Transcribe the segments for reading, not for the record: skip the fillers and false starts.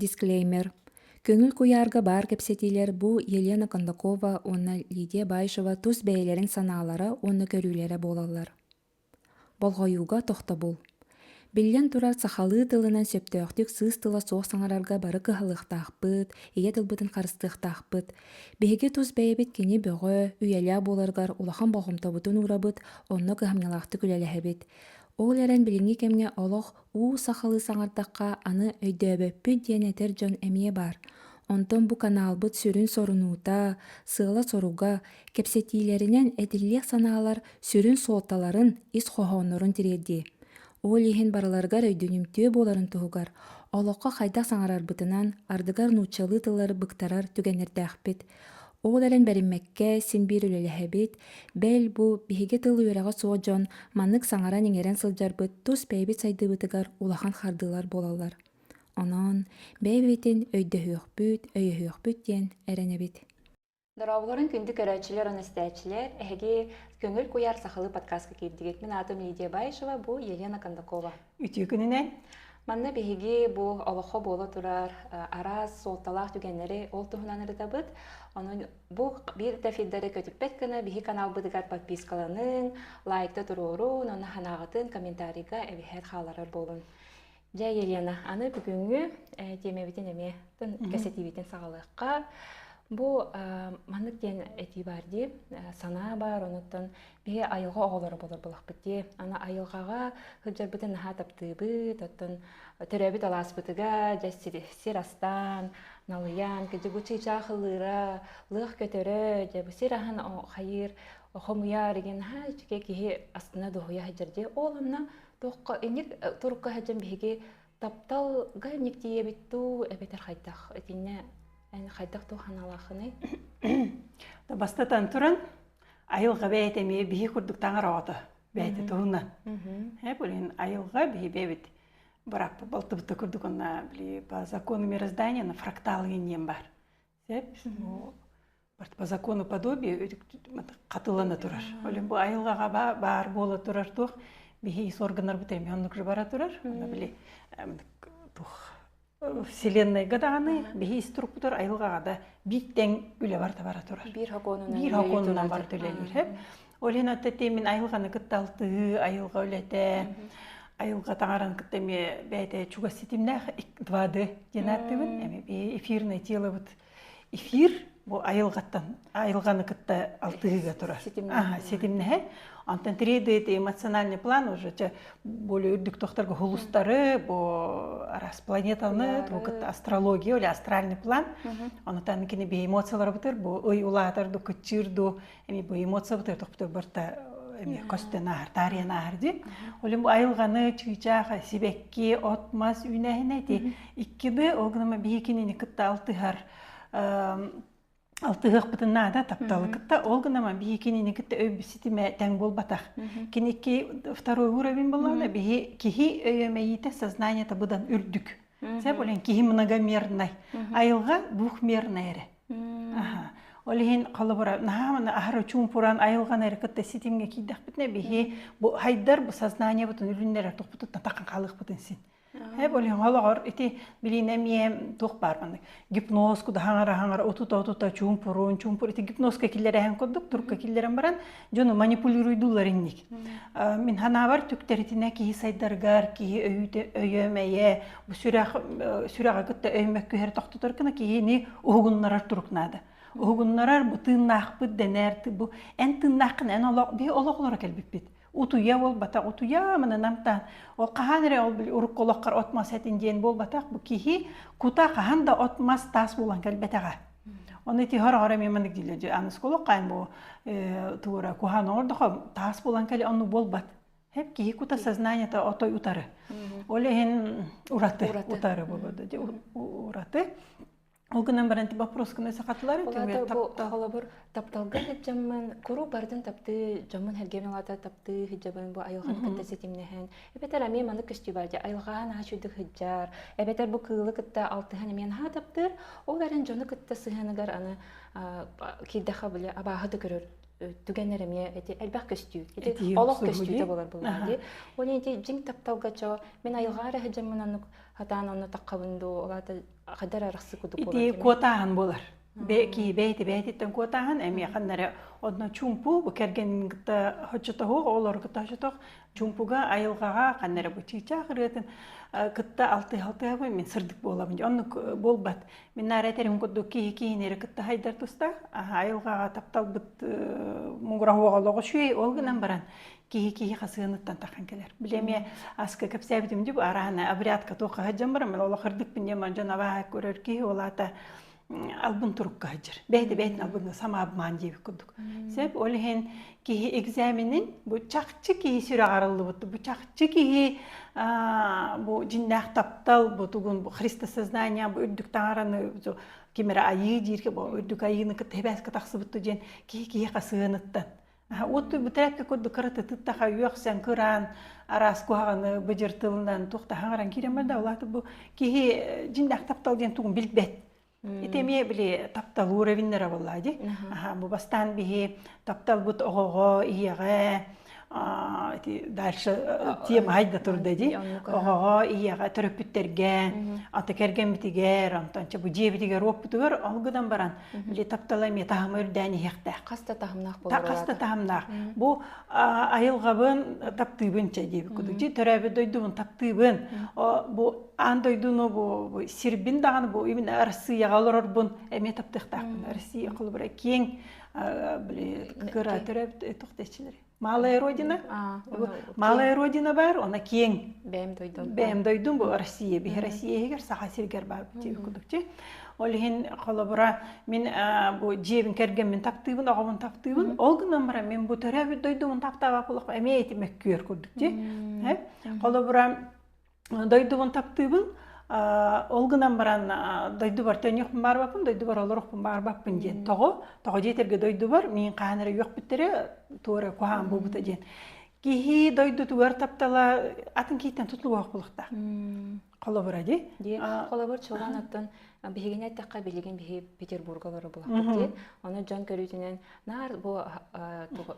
Дисклеймер. Көңүл куярга бар кепсетилер бу Елена Кондакова, онна Лидия Байшева тус бәйләрен санаалары онны көрүләре болалар. Болгоюга тохтобул. Биллен турар сахалы тылынан сөптөктүк сыз тыла соох саңарарга бары кыһылыктаахпыт, ие тылбытын харыстыахтаахпыт. Биһиги тус бэйбит кини бөҕө, үйэлээ буоларгар улахан бохомтобутун урабыт, онно кыһамнялаахты күлэлэһэбит. Ол эрен билинги кемге олох уу сахалы саңардакка аны өйдөөбөппүт диэн этер дьон эмиэ бар. Онтон бу канаалбыт сүрүн сорунуута, сыала соруга, кепсетиилеринен этиллиэх санаалар сүрүн суолталарын ис хохооннорун тириэрдии. Ол иһин бараларгар өйдүнүмтүө буоларын туһугар, олоққа хайдах саңарарбытынан ардыгар нууччалы тыллары быктарар түгэнэрдээхпит. Ол эрен бэринмэккэ симбиир үлэлэһэбит, бэл бу биһиги тыл үөрэҕэ суодьон маннык саҥаран иҥэрэн сылдьарбыт тус бэйбит сайдыыбытыгар улахан хардыылар буолалар. Онон бэйбитин өйдөһүөхпүт, өйөһүөхпүт диэн эрэнэбит. Дорабыларын күндү көрәчилер, онестәчилер, эһиги көңүл куяр сахалы подкастка кирдигит. Мен атым Лидия Байшева, бу Елена Кондакова. Үтү күнүнен Манна биһиги бу олохо боло турар, арас солталах түгеннери ол туһунан ырытабыт. Онун бу бир тафиддары көтүппет кына биһи канал быдыгар подпискаланын, лайкта турурун, онна ханагатын комментарийга эбиһет халарар болун. Жа Елена, аны бүгүнгү темебитин эме кесетибитин сагалыкка бу маннык ден эти барди, сана бар, онуттан бие айылга оголору болор булакпыт ди. Ана айылгага хыджарбытын наха таптыыбыт, оттон төрөбүт алааспытыга, сирастан, налыян, кыжыгу чыйчаа хылыра, лых көтөрө, же бу сирахан хайыр, хомуяр деген ха чеке кихи астына дохуя хыджарди. Ол амна тохка эник турукка хыджан биһиги тапталга никтиебитту эбетер хайдах. Этинне хайдах туханалахыны. да бастатан туран айылга бәйтеме бихи курдук таңар аты бәйте туһунан. Булин айылга бихи бебит барак балтыбытта курдук онна били по закону мироздания на фрактал генем бар. Сеп по закону подобия катылана турар. Олин бу айылга бар бола турар тух бихи органнар битеме оннук бара турар. Ана били тух Вселенной гаданы бихи структур айылгага да биттен үле барта бара турар. Бир хоконунан бар төлөлөр. Олен атты мен айылганы кытталты, айылга үлете, айылга таңаран кыттеме бәйте чуга ситимнах 2D денаттыбын. Эми эфирное тело вот эфир бу айылганы кытта алтыга турар. Ситимнах. Антон 3D эмоциональный план уже более үрдік тоқтарға хулустары, бо арас планетаны, астрология или астральный план. Оны таны кені бе эмоциялар бұтыр, бо ой улатырды, күтчірді, әме бо эмоция бұтыр, тоқты бірті көстен ағыр, тариян ағыр де. Олым айылғаны, чүйчаға, себекке, отмас, үйнәхін әйті. Иккеді, оғынама бейкенені күтті алтыгық бұтынна да тапталы кытта, олғынама бейкенені күтті өйбісітіме тәң бол батақ. Кенеке второй уровень болғанда, кехи өйемейті сознание-то бұдан үрдік. Сәп олен кехи многомернай, айылға двухмернай әрі. Олеген қалыбыра, нағамына ахары чумпуран айылған әрі күтті сетімге кейдақ бітіне бейхи, хайдар бұл сознание бұтын үрінлер әртіқ бұтын таққан қалық бұтын сен. Hep öyle halıgar eti bilinemiye toh var bende. Gipnoz kuda hangar otuta çumpur eti gipnoz kakillere hem koduk Türk kakillere baran jono manipuluydular innik. Min hana var tükteritine ki saydargar ki öyemeye bu sürağa gitti öymek küher taxtutar kana ki ni uğunlar Türknada. Uğunlar bu tırnak bu denerti bu en tırnakın en Allah bir Allah olarak elbet. Utuya ol batak utuya mana namtan ol qahanre ol bil uruk qoloqqar otmas etin diyen bol batak bu kihi kuta qahanda otmas tas bolan kalbetaga onu ti hara memandik dileje anas qoloqqan bu tuura kuhan orda tas bolan kali onu bol bat hep kihi kuta сознание ta otoy utarı olehen uratı boladı uratı Олгынан баранты вопрос кына сакатлар этим тапталабыр тапталга жаман куру бардын тапты жаман хергемелата тапты хиджабын бу айылган кытта сетимнехен эбетер ами маны көстү баржа айылган ачуды хиджар эбетер бу кылы кытта алтыхан мен ха таптыр оларын жону кытта сыханыгар аны киддаха биле абахады көрөр түгенереме эти элбах көстүү. Эти Эти олох суху көстүү ди? да болар булар. Ол эти жиң тапталгачо мен айылгары хәҗәмнән хатан оны таккабынды олата кадар араксы кудук болар. Ити куотаан болар. Беки бейтен куотаан эми ханнары одно чумпу бу керген гыта хочотого олар гыта хочотог чумпуга айылгага ханнары бу чича кырытын кытта алты мен сырдык болам. Онны болбат. Мен наратерим кудук кийинери кытта хайдар туста айылгага таптал бит муграхуга шуй олгынан баран кии хасыныттан тахан келер. Билеме аска кепсәбитим дип арана обрядка тока хаҗам барам. Ол кырдык пинне манжана ва көрөр ки олата албын турукка хаҗыр. Бейт албын сама абман дип кудук. Сеп ол хен ки экзаменин бу чакчы ки сүрө арылды бутты. Бу чакчы ки бу жиннак таптал бу тугун бу Христос сознание бу үрдүк таараны кимера айы дирке бу үрдүк айыны кытебаска таксыбытты ден ки хасыныттан. Отты бүтерәккә кодды кырыты тыттаха юаксан кыран арас куаганы быжыртылынан тухта хаңаран киремәдә улаты бу кихи жиндак таптал ден тугун билбет. Итеме биле таптал уровеннәре буллади. Бу бастан бихи таптал бут огого иягә дальше тема хайда турды ди. Огого иягә төрөпүттерге, ата керген битигер, антанча бу жебитигер ропутугар алгыдан баран. Биле таптала метамыр дәни хекте. Каста тахымнак болар. Каста тахымнак. Бу айылгабын таптыбынча дип куду. Жи төрәбе дойдубун таптыбын. Бу андойдуну бу сирбин даганы бу именно Россия галорбун эме таптыктакын. Россия кылбыра кең биле кыра төрәп токтечилер. Малая родина. Малая родина бар, она кең. Бәм дойдум бу Россия, би Россия егер саха сиргер бар дип кудукчы. Ол хин колобура мен бу жебин керген мен таптыбын, агымын таптыбын. Ол гынан бара мен бу төрәбе дойдумун таптаба булак эме эти меккөр курдукчы. Колобура дойдумун таптыбын. Ол гынан баран дойду бар төнөкпүн бар бапын, дойду бар олорокпун бар бапын ден. Того жетерге дойду бар, мен кааныры yok биттере туора куан бубута ден. Кихи дойду тугар таптала атын кейтен тутлу вак булыкта. Колобура ди? Колобур чолан аттан бигене такка билеген биги Петербурга бара булак. Аны жан көрүтүнөн нар бу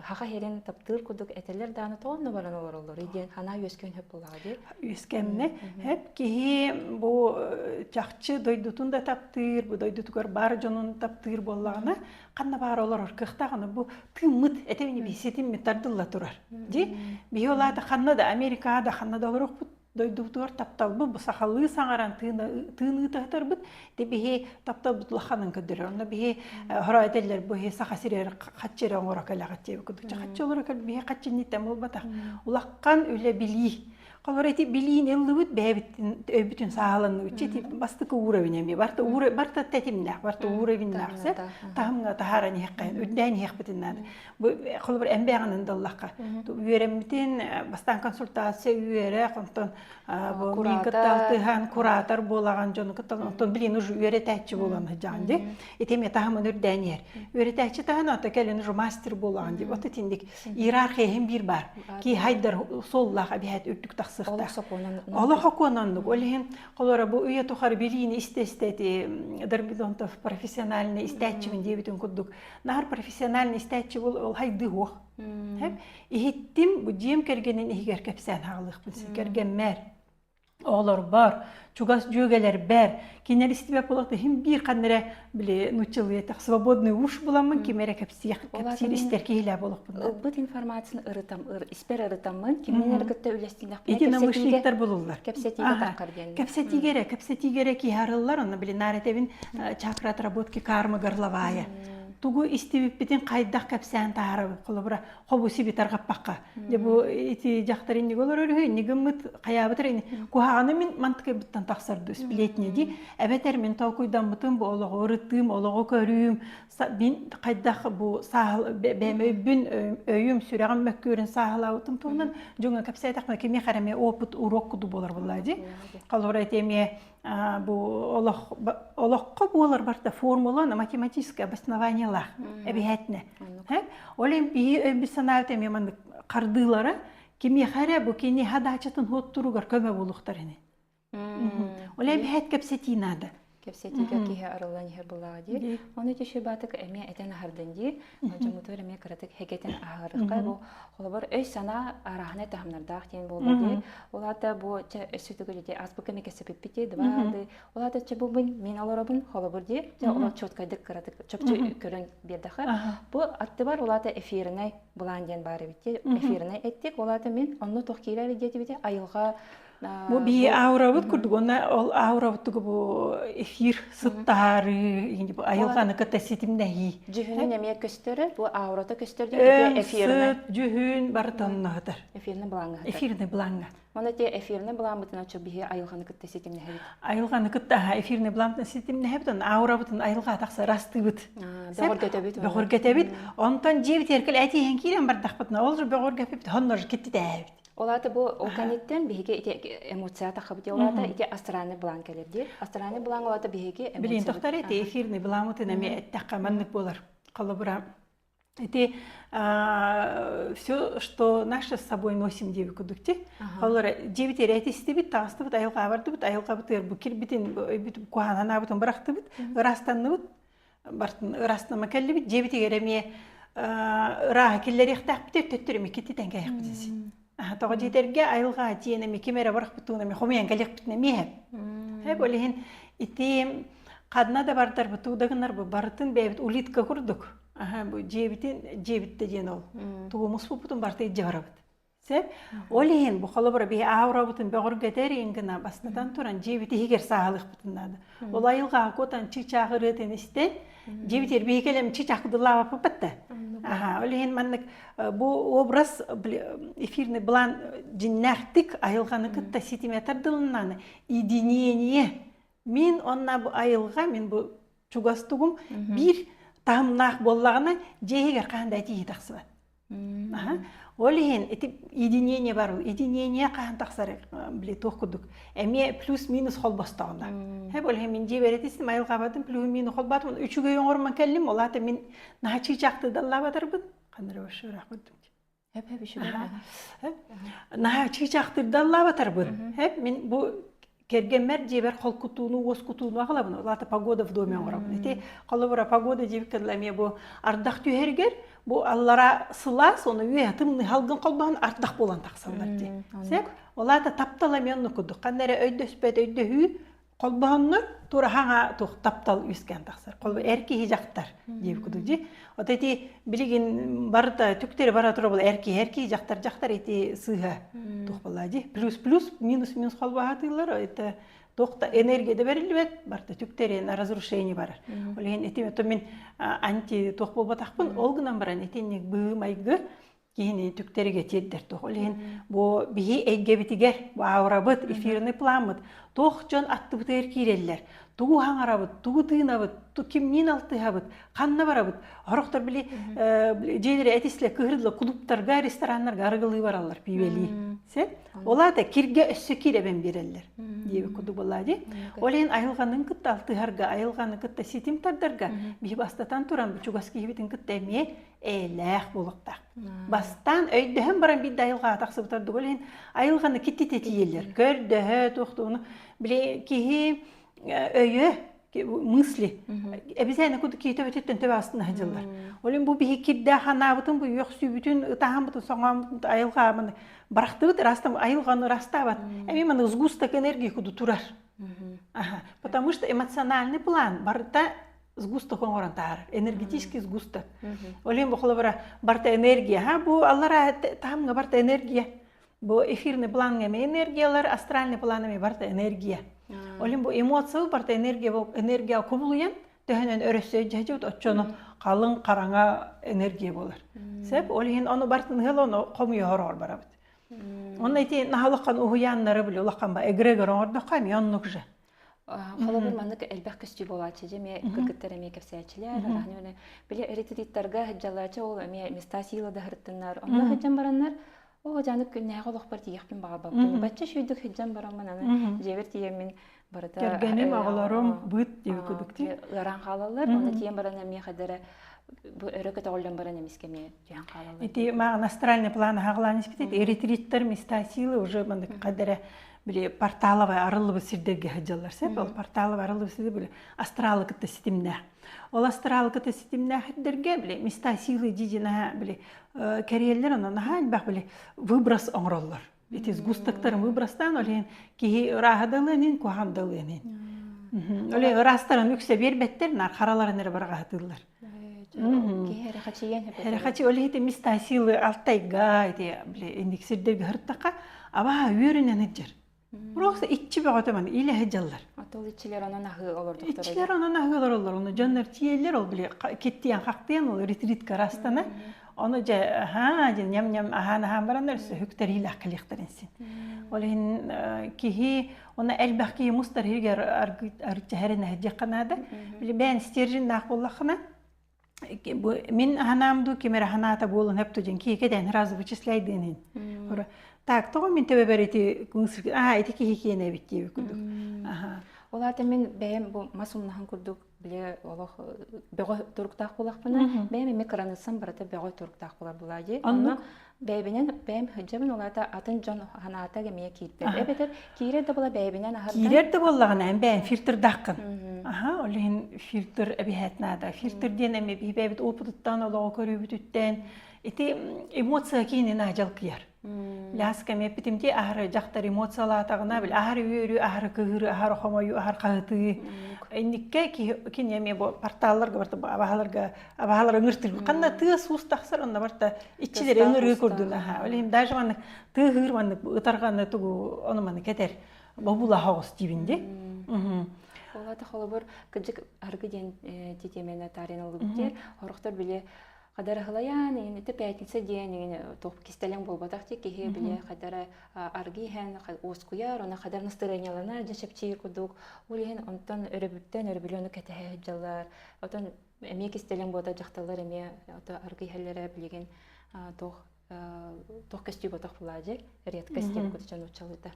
хака херен таптыр кудук этелер даны тоонну баран олорлор. Иден хана өскөн хөп булагы. Өскемне хеп кихи бу жакчы дойдутун да таптыр, бу дойдутугар бар жонун таптыр боллагына канна бар олор кыктаганы бу тымыт этемини бисетим метардылла турар. Ди биолада ханнада Америкада ханнада олорок дойдутугар таптал бу сахалы саңаран тыны тахтар бут дебихи таптал бутлаханын көдөрөр. Онда бихи хорайтелер бу саха сирер каччера оңоракалагат деп кудук. Каччолор кал бихи каччыннитен болбатак. Улаккан үле били. Колорати билин эллыбыт бэбиттин өбүтүн сааланы үчети бастыкы уровенеми барта тетимнак барта уровеннаксы тамга тахарани хеккайын үддәни хекбитиннан бу колбур эмбеганын даллакка үйремитин бастан консультация үйере контон бу минкатталтыхан куратор болаган жон каттон билин уже үйретәчи болган жанди этеме тахамын үрдәнер үйретәчи тахан ата келен уже мастер болаган дип ата тиндик иерархия hem bir бар ки хайдар соллага бихат үрдүк Allah конанлык. Олхин колора бу уя тухар билини истестети дербидонтов профессиональный истечивин дебитин кудук. Нар профессиональный истечив ол хайды хох. Хеп ихиттим бу жем кергенин ихгер кепсен хагылык билсе керген мер. Олар бар, чугас жөгелер бар. Кинелистибе болакта хим бир кандыра биле нучылы так свободный уш буламын кимере кепсиях кепсилистер кийле болук бунда. Бут информацияны испер ырытамын кимнер гытта үлестилек. Единомышленниктер болулар. Кепсетиге таккарген. Кепсетигере ки харыллар, аны биле наретевин чакра отработки карма горловая. Тугу истибиппитин кайдак кепсен таарабы колобура хобуси битаргап бакка. Дебу эти жактарын неголор өрү нигимит каябытыр куханы мен мантыкы биттан таксарды сплетни ди. Эбетер мен толкуйдан бутун бу олого ырытым, олого көрүм, бин кайдак бу сахал бемөбүн өйүм сүрөгөн мөккөрүн сахалаутум тунан жонга кепсе такма кеме караме опыт урок куду болор буллади. Колобура теме бу олоққа болар барда формула на математическое обоснование лах обязательно. Олем би өбүсанавте меман кардылары кеме харе бу кени хадачатын хоттуругар көмө болуктар эне. Олем хет кепсетинада. кепсетиге киһи арылан иһер булаади. Оны тиши батык эме этен аһарданди. Жамутор эме кыратык хекетен аһарыкка бу холобор өй сана арахна тахмнардах тен болду. Олата бу өсүтүгүлүде азбука мекесепиппити двады. Олата чебу мен аларабын холобор ди. Олар чоткайдык кыратык чөпчү көрөн бердахы. Бу атты бар олата эфиринай буланден бары битти. Эфиринай эттик. Олата мен онну тохкилер дете айылга Бу би ауравыт курдук, онна ол ауравыттыгы бу эфир сыттары, инде бу айылганы кытта ситимнәһи. Жүһүнүн эмие көстөрү, бу аурата көстөрдү эфирне. Сыт, жүһүн бар тоннагытыр. Эфирне булаңга. Эфирне булаңга. Моны те эфирне буламытына чө бихи айылганы кытта ситимнәһи. Айылганы кытта эфирне буламытына ситимнәһи, тон ауравытын айылга такса растыбыт. Бөгөр көтөбүт. Бөгөр көтөбүт. Онтон жебит эркел әтиһен кирен бардахпытна, ол же бөгөр көпүп, хоннор кетти дәбит. Олата бу оканиттен бихиге ите эмоция тахабыт. Олата ите астраны булан келерди. Астраны булан олата бихиге эмоция. Билин тохтар эти эфирне буламытын эме таккаманнык болар. Калыбыра. Это все, что наши с собой носим девы кудукти. Олар девять эретисти бит, тасты бит, айылга барды бит, айылга бит, букир битин, бит куанана битин барахты бит, растанны бит, бартын растына келли бит, девять эреме раа келлери хтак бит, төттүрүмө кетти теңге аяк битси. Тога жетерге айылга тиене мекемере барах битуна ме хомиян келек битне мехеп. Хеп олehen ити кадна да бардар бутудагынар бу бартын бебит улитка курдук. Бу жебитте ден ол. Тугумус бутун барты жарабыт. Сеп олehen бу халыбыра би аурабытын бөгөр кетерин гына бастадан туран жебити хигер саалык бутунады. Ол айылга котан чичагыры тенесте жебитер бейкелем чичакдылава папатта. Олehen маннык бу образ эфирный план жиннахтык айылганы кытта ситиметрдылнаны единение. Мен онна бу айылга мен бу чугастугум бир тамнах боллагына жегер кандай тии таксыбат. Олehen эти единение бар, единение кан таксары биле токудук. Эме плюс минус холбастагында. Хеп олehen мен жеберетисим айылга бадым плюс минус холбатым үчүгө оңорман келдим. Олата мен начи жакты даллабатырбын. Кандыр ошо рахматым. Хеп ишүгө. Начи жакты даллабатырбын. Хеп мен бу кергенмер жебер холкутууну, оскутууну агалабын. Олата погода в доме оңорабын. Эти колобура погода жебиккедлеме бу ардак түһергер, бу аллара сыла, сону үетимни халгын колбан ардак болан таксалар ди. Сеп, олата таптала мен нукуду. Кандары өйдөспөт өйдөхү колбанны тура хаңа тух таптал үскен таксар. Колбу эрки хижактар жебикуду ди. Отети билигин барда түктери бара тура бул эрки жактар эти сыга тух болади. Плюс минус колбаатылар это тохта энергия да берилбет барда түктерин разрушение бар. Олен эти мен анти тох болбатакпын, ол гынан баран этенник быймайгы кийини түктериге теддер тох. Олен бу бии эйгебитигер, бу аурабыт, эфирный пламыт, тох жон аттыбыт эркиреллер. Тугу хаңарабыт, тугу тыынабыт, кимнин алтыхабыт, канна барабыт. Ороктор били жейлери этисле кыгырдылы клубтарга, рестораннарга аргылы баралар пивели. Се? Олата кирге өссө киребен береллер. Деби куду болади. Олен айылганын кытта алтыхарга, айылганын кытта ситим тардарга, бии бастатан туран чугаски хибитин кытта эме элэх болуктак. Бастан өйдөһөн баран бидde айылга таксыбытарды олен айылганы киттететиелер. Көрдөһө тохтуну биле кихи öyle мысли. Bizene kudu kiyete ötetten tebe aslında hacılar. Olin bu bir kirde hanabıtın bu yoksu bütün ıtahamıtın soğamıtın ayılgamını bıraktı rastam ayılganı растават. Эми мана сгусток энергии kudu турар. Потому что эмоциональный план барта сгусток оңоран таар, энергетический сгусток. Олин bu холобара барта энергия, bu аллара тамга барта энергия. Bu эфирный план эме энергиялар, астральный план эме барта энергия. Олин бу эмоция барта энергия кубулуян төһөнөн өрөсөй жажып отчону калың караңа энергия болар. Сеп олин аны бартын хелоно комуй хорор барабыт. Онда эти нахалыккан уяннары биле улаккан ба эгрегор ордокка мионнукжа. Холобун мандык элбэх көстү болачы же кыргыттар эме кепсячилер рахнене биле эрититтарга хаджалачы ол эме места сила да хырттынар. Онда хаджан бараннар о жанык күнне голох бар тиякпин бага бабын. Бачча шүйдүк хаджан барамын аны жебер тиемин барыта. Кергеним агаларым быт деп күдүктү. Ларан халалар, аны тием барана ме хадара бу өрөкөт олдан барана мискеме жан халалар. Эти ма астральный план хагланыс битет, эритриттер места силы уже мындык кадара биле порталовый арылы сирдерге хаджалар сеп ол порталовый арылы сирде биле астралы кытта ситимнах. Ол астралы кытта ситимнах хеддерге биле места силы дижина биле кореялер онан хан бак биле выброс оңроллар. Итис густактарын выбростан олен ки рахадалынын кухамдалынын. Оле растарын үксе бербеттер нар хараларын эре барга хатылар. Хачи оле хите места силы алтайга ите биле индексирдерге хырттака аба үйренен эджер. Просто иччи багатаман иле хаджалар. Атол ичилер анан ахы олор доктор. Ичилер анан ахылар олар. Оны жаннар тиелер ол биле кеттиен хактен ол ретритка растана. Оны же ням ахана барандар хөктөр иле акылыктырынсın. Олен кихи оны элбахки мустар хигер арчахарына хаджаканада. Биле бен стержин нах боллахна. Мен ханамду кемер ханата болун хептужен ки кеден разы вычисляйдынын. Так, то мен тебе берети күңсүр. Эти кихикене битти күндүк. Оларда мен бәйім бұл масумнахан күрдік біле олық бәғой тұрықтақ болақпына. Бәйім микронысым барата бәғой тұрықтақ болар бұлады. Оны бәйбінен бәйім хүджабын оларда атын жон ханата кемeye кейтпеді. Әбетер кейрер де бола бәйбінен ахардан? Кейрер де болағын әм бәйім фильтр даққын. Олығын фильтр әбіхәтнада. Фильтрден әме бәйбіт опыдыттан олығы көрі бүтіттен. Эти эмоция кейінен ажал кияр. Ляска мен битимде ахары жактар эмоциялатагына бил ахары үйрү ахары кыгыры ахары хомою ахары кагыты эникке кине мен бу порталларга барта абаалар ыңыртыр кандай тыа суус таксар онда барта ичилер ыңыры көрдүн олем даже маны тыгыр маны ытарганы тугу ону маны кетер бабула хагыс тибинде олата холобор кыжык аргы ден тетемене таринылыгте хорохтор биле Қадары ғылаян, еті пәйтінсі дейін тоқ кестелен болбатақты кеге біле қадары аргиген, оскуяр, оны қадар настроенияларына жашапчиыр күдік. Олеген онтан өрібіптен өрібіліні кәтіғе жалар. Отан әме кестелен болда жақталар әме аргигелері білеген тоқ кәстүй батақ бұлады, рет кәстен күдічен ұчалыды.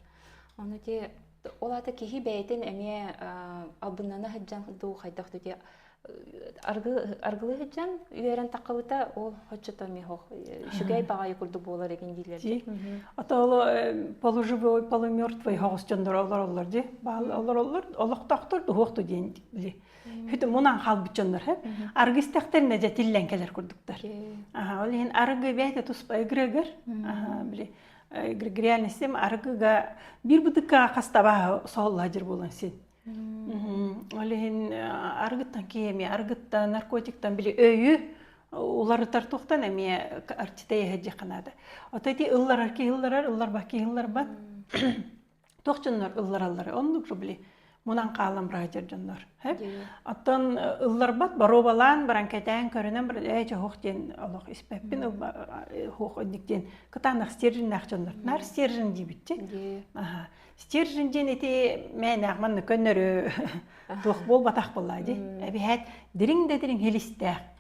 Оны де, олаты кеге бәйтін әме албыннаны хаджан ду қайдақ дүде аргылы хыджан үйерен таққабыта ол хоччотон мехох шугай багай курду болар эген дилер. Ата ол полуживой, полумертвый хогус жондор олар же. Олар олоқтақтыр дуохту дейін биле. Хүті мұнан қалбы жондор хеп. Аргыстақтеріне же тилленкелер курдуктар. Ол ен аргы бәйті туспа эгрегер. Биле. Эгрегериальный система аргыга бир будыкка қастаба соғылла жер болан сен. Олеген аргыттан кеме, аргыттан, наркотиктан біле өйі, олары тартуқтан әме артитая хәджі қанады. Отайти ыллар арки ылларар, ыллар баки ыллар бат. Тоқчынлар ыллар аллары, онлық біле. Мұнан қалам ражыр жонлар. Оттан ыллар бат, бару балан, баран кәтән көрінен бір әйчі хоқтен олық іспәппін, хоқ өндіктен кытанық стержін нақчонлар. Нар стержін дейбітті. Стержінден еті мән ағманны көннері тоқ бол батақ болады. Әбі әт дирің хелістәқ.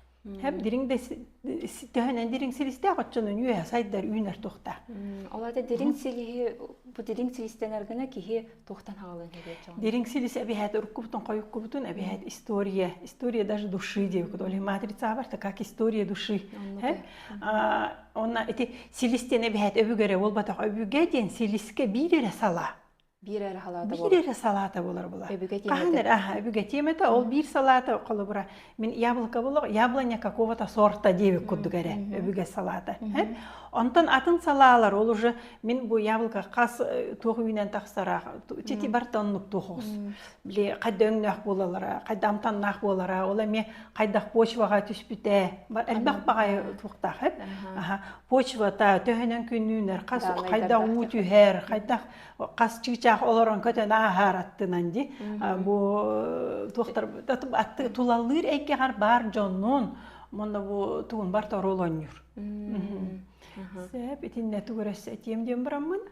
Әбі дирің селістәқ отчының үйе сайдар үйінер тоқта. Олады дирің селістен әргіна кейі тоқтан ағалын хелет. Дирің селіс әбі әт ұрққыбытын қойық күбітін әбі әт история. История даже души деп. Олы матрица барта, как история души. Онна әті селістен әбі әт өбігері ол батақ өбіге ден селіске бірері сала. Bir әрі салата болар. Bir әрі салата болар бұла. Өбіге теметі. Ол бір салата қолы бұра. Мен яблока болық, яблоня какого-то сорта девік күдік әрі. Өбіге салата. Онтан атын салалар. Ол уже мен бұл яблока қас тоғы үйнен тақсара. Чети барта онлық тоғыз. Біле қайда өңнақ болалара, қайда амтаннақ болара. Ола мен қайдақ почваға түспіте. Әлбақ бағай тоқтақ. Почвата төхінен күнінер. Қайда ұтүйер. Қас чичақ оларын көтен ағар аттынан де. Бұл тоқтар атты тулалыр әйкеғар бар жоннон. Мұнда бұл туын бар тарол ойныр. Сәп, етінне түгіріс әтемден бұрамын.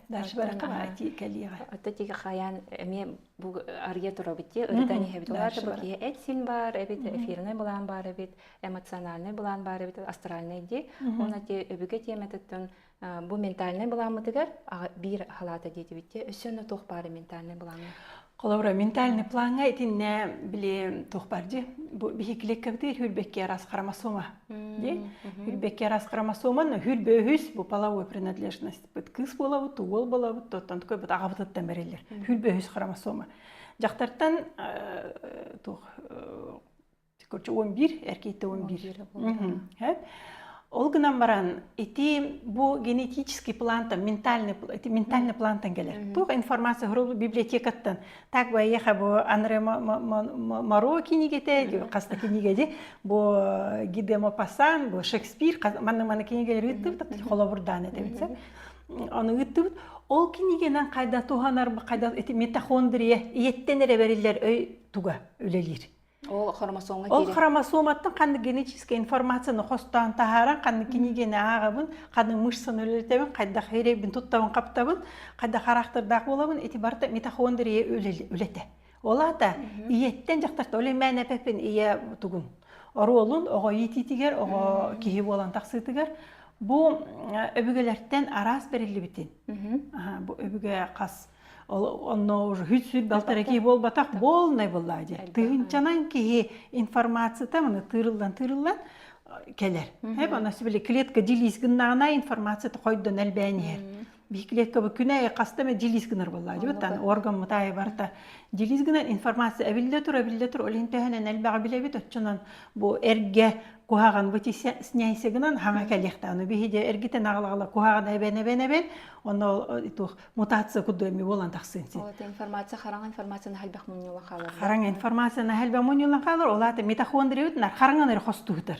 Дәрші бәрі қаға әте кәлеға. Атты тегі қаян әме бұл ария тұра бітте, ұрыданы әбіт оларды бұл кеге әтсін бар, әбіт эфирный бұлан бар, әбіт эмоциональный бұлан бар, әбіт астральный де. Оны те өбіге теметіттін бұл ментальный бұлан мұтығар, бір халата дейді бітте, өсіні тоқ бары ментальный бұланы. Колобра ментальный планга итинне биле тухпаржы. Бу бихиклек кабдыр хүрбекке раз хромосома. Де? Хүрбекке раз хромосоманы хүрбөһүс бу половой принадлежность. Бит кыз болабы, тугол болабы, тоттан көй бит агабыттан берелер. Хүрбөһүс хромосома. Жактартан тух короче 11, эркекте 11. Ол гынан баран ити бу генетический плантан, ментальный плантан келер. Тух информация хру библиотекаттан. Так ба еха бу Анре Маро кинигете, каста кинигеде, бу Гидемо Пасан, бу Шекспир, мана кинигелер үттүп, холобурдан этебитсе. Аны үттүп, ол кинигенен кайда туханар, кайда митохондрия, иеттенере берилер өй туга өлелир. Ол хромосомға Ол хромосоматтың қанды генетический информацияны қостан тахаран, қанды кинигені ағабын, қанды мышсын өлетебін, қайда хейребін тұттабын қаптабын, қайда характердақ болабын, еті барда митохондрия өлеті. Олата иеттен жақтарда олай мән әпәппен ие тұғын. Ору олын, оға ететігер, оға кейі болан тақсытығыр. Бұл өбігелерден арас берілі бітін. Бұл өбіге қас. Онно уже хүтсүр балтараки бол батақ болнай болады. Тыгынчанан кеге информация тамыны тырылдан келер. Хеп ана сөбеле клетка дилизгиннана информация қойдан әлбәнер. Би клетка бу күнәй кастаме дилизгинер болады. Бутан орган мытай барта дилизгинен информация әбилдә тур олин тәһәнән әлбәгә билебит отчынан бу эрге кухаган бути сняйсегинен хаңа кәлехтаны биһиде эргитен агылагала кухаган әбән оны иту мутация кудыми болан тахсынсы. Ол информация хараңа информацияны хәлбәк муньюла халар. Хараңа информацияны хәлбәк муньюла халар, олаты митохондрия үтнәр хараңаныр хостугтыр.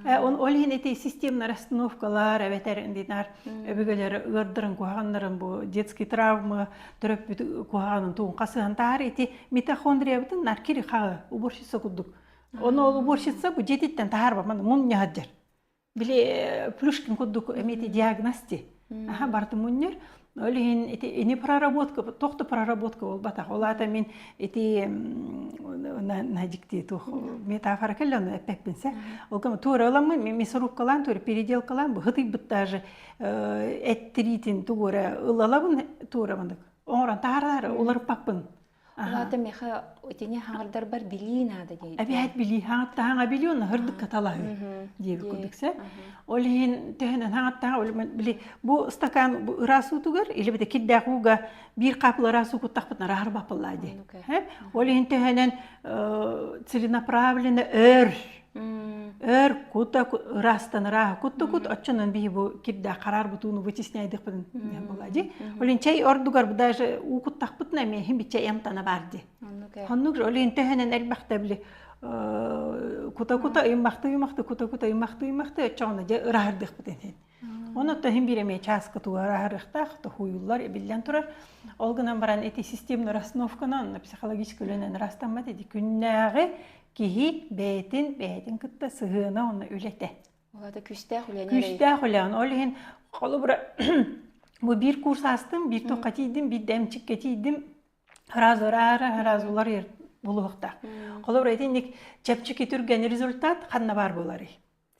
Он олин эти системный расстановкалар, әбәтәр индинар өбөгеләр ырдырын кухаганнарын бу детский травма төрөп кухаганын тугын касыган тар эти митохондрия бүтүн наркири хагы уборщица кудук. Оны ол уборщица бу жетиттен тахар ба мун нягаджар. Биле Плюшкин кудук эмети диагности. Барты муннер. Олин эти не проработка, тохто проработка ол батак. Олата мен эти надикти тух метафора келлән эппенсе. Ол кем тура оламы мисорук калан тура передел калан бу хыты бит даже эттритин тура ылалабын тура мындык. Оңран тахарлар улар пакпын. Олата меха өтене хаңардар бар били нада дейді. Әбәт били хаңатта хаңа билион хырдык каталары дип күдіксе. Ол хин тәһәнән хаңатта ол били бу стакан расу тугар или бите киддагуга бир каплы расу куттакпытна рахар бапыллады. Ол хин тәһәнән целенаправленно кута растан рах кутта кут отчонан би бу кидда карар бутуну вытесняйдык бин болады. Олин чай ордугар даже у куттакпытна ме хим биче ямтана барды. Ханнук олин тәһәнән әлбәхтә били кута имахты отчона же рахардык битен. Оны тәһим биреме часка туа рахарыктак то хуюллар билен турар. Олгынан баран эти системный расстановканан психологический ленен растанмады ди күннәгы кихи бәйтин кытта сыгына оны үлете. Олада күстә хүләнә. Күстә хүлән. Олин колыбра бу бир курс астым, бир тоқатидим, бир дәмчиккә тидим. Разулар ер булуыкта. Колыбра этинник чапчы кетүргән результат ханна бар булары.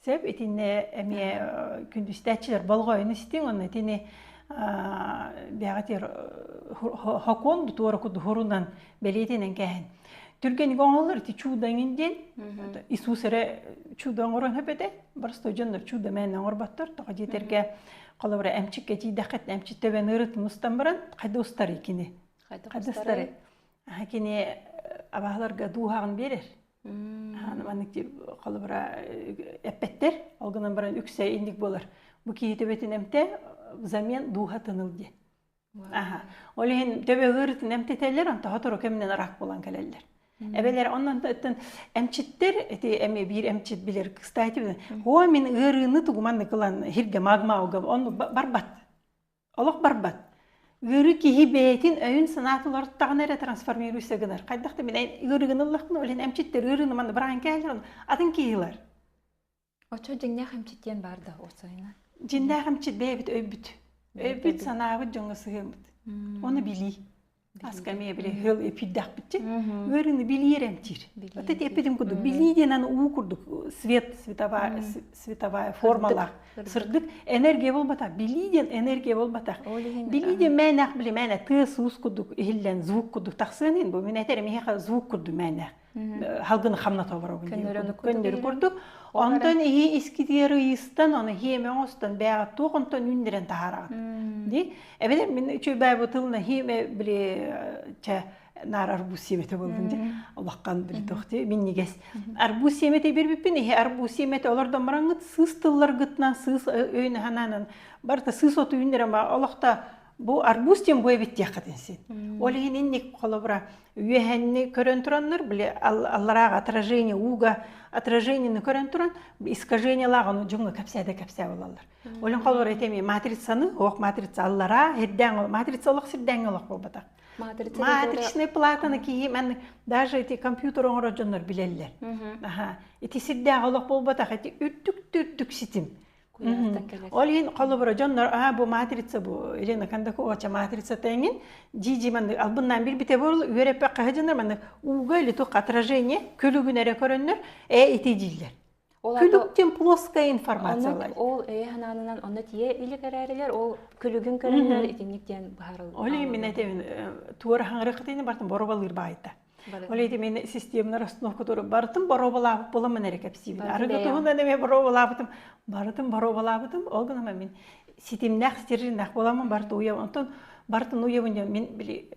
Сәб этинне әме күндүстәчләр болгойны ситин, оны этине бәгатер хакон бутура куд хорунан белетенен кәһен. Түрген гоңолар ти чудаңынден Иисусере чудаңорон хепете барсто жоннор чуда менен орбаттар тога жетерге колобра эмчикке жидакет эмчиттебен ырыт мустамбаран кайда устар икини кайда устар акини абаларга дуһагын берер маникти колобра эппеттер алгынан баран үксө индик болар бу кийтебетин эмте замен духа тынылды олен төбө ырыт эмтетелер анта хоторо кемнен арак болан келелер. Эбелер оннан тын эмчиттер эти эме бир эмчит билер кстати о мен ырыны тугуман кылан хирге магмауга он барбат олох барбат ыры кихибетин өйүн санатылар тагнере трансформируйса гынар кайдакта мен ырыгын аллахмын олен эмчиттер ырыны ман баран келер атын кийлар очо жеңне эмчиттен барда осайна жинда эмчит бебит өйбүт санабы жоңы сыгымыт оны били Аскамия биле хыл эпиддах битчи. Өрүнү билиерем тир. Вот эти эпидем куду билиден аны уу курдук. Световая формалар. Сырдык энергия болбата. Билиден энергия болбата. Билиден мәнәк биле мәнә тыс ус курдук. Ихиллен звук курдук таксынын бу. Мен әтерем хеха звук курду мәнәк. Халгын хамна табарагын. Көндөрү курдук. Ondan iyi iskidiyeri yıstan onu hiyeme ostan bayağı toğuntan ündüren taharağın. Di? Evet min üçü bayağı bu tılına hiyeme bile nar arbus yemete buldun di. Allah'kan bile toğdi. Min niges. Arbus yemete bir bipini. Arbus yemete olardan barangıt sız tıllar gıtnan sız öğüne hananan. Barta sız otu ündüren ba Allah'ta bu arbus diyem bu evet yakadınsin. Olehin innik kolabra üyehenni körön turanlar bile Allah'a отражение уга отражение көрөн туран искажение лаганы жуңга капсада болалар. Олен колор этеми матрицаны, ок матрица Аллара, хедден матрица олох сидден олох болбата. Матричный платаны ки мен даже эти компьютер оңорожоннор билелер. Аха, эти сидден олох болбата, эти үттүк ситим. Олин колобро жоннор бу матрица бу Елена кандаку оча матрица теңин жижи мен албындан бир бите бол үйрөпө кажындар мен уга или то отражение күлүгүнөрө көрөннөр эти жилдер. Күлүктен плоская информация. Ол хананынан онда тие илигерерлер ол күлүгүн көрөндөр этиниктен баарыл. Олин мен этем туар хаңрыкытыны бартым боробалыр байта. Олейди мен системна расстановка туру бартым боробалап боламын эрекепсибин. Арыгы тугунда неме боробалаптым. Боробалаптым. Олгуна мен ситимнах стержиннах боламын барты уя. Антон бартын уябын мен били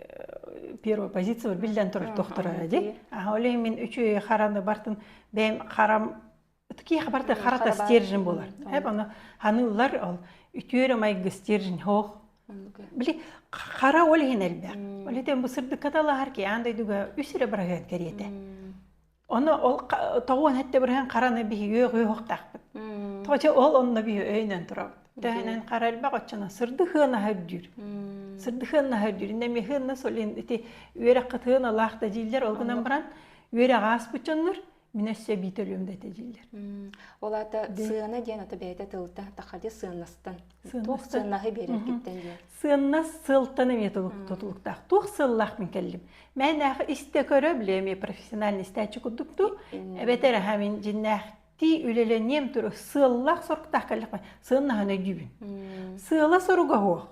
первая позиция билден тур доктора ди. Олей мен үчү хараны бартын бем харам тики хабарда харата стержин болар. Хеп аны ханылар ал үтүөрө майгы стержин хох. Били қара олеген әлбәк. Оледен бұл сырды каталағар ки, андай дуга үсірі бірген кәреті. Оны ол тоғуын әтті бірген қараны бейі өй оқтақпыд. Тоғыча ол онына бейі өйнен тұрауд. Дәйінен қара әлбәк отчана сырды хына хөддүр. Сырды хына хөддүр. Иннеме хына солен өйрі қытығына лақта жейлер олғынан біран өйрі ғас бұчанлар. Минәссе битөлөмдө тежиллер. Олата сыына ден ата бәйдә тылта тахади сыынастан. Тох сыыннахы берип киттен дия. Сыыннас сылтаны методик тотулуктак. Тох сыллах мен келдим. Мен ахы исте көрө билеме профессиональный стачы кудукту. Эбетер хамин жиннахти үлеленем туру сыллах сорктак келдик. Сыыннахына дүбүн. Сыыла соруга хо.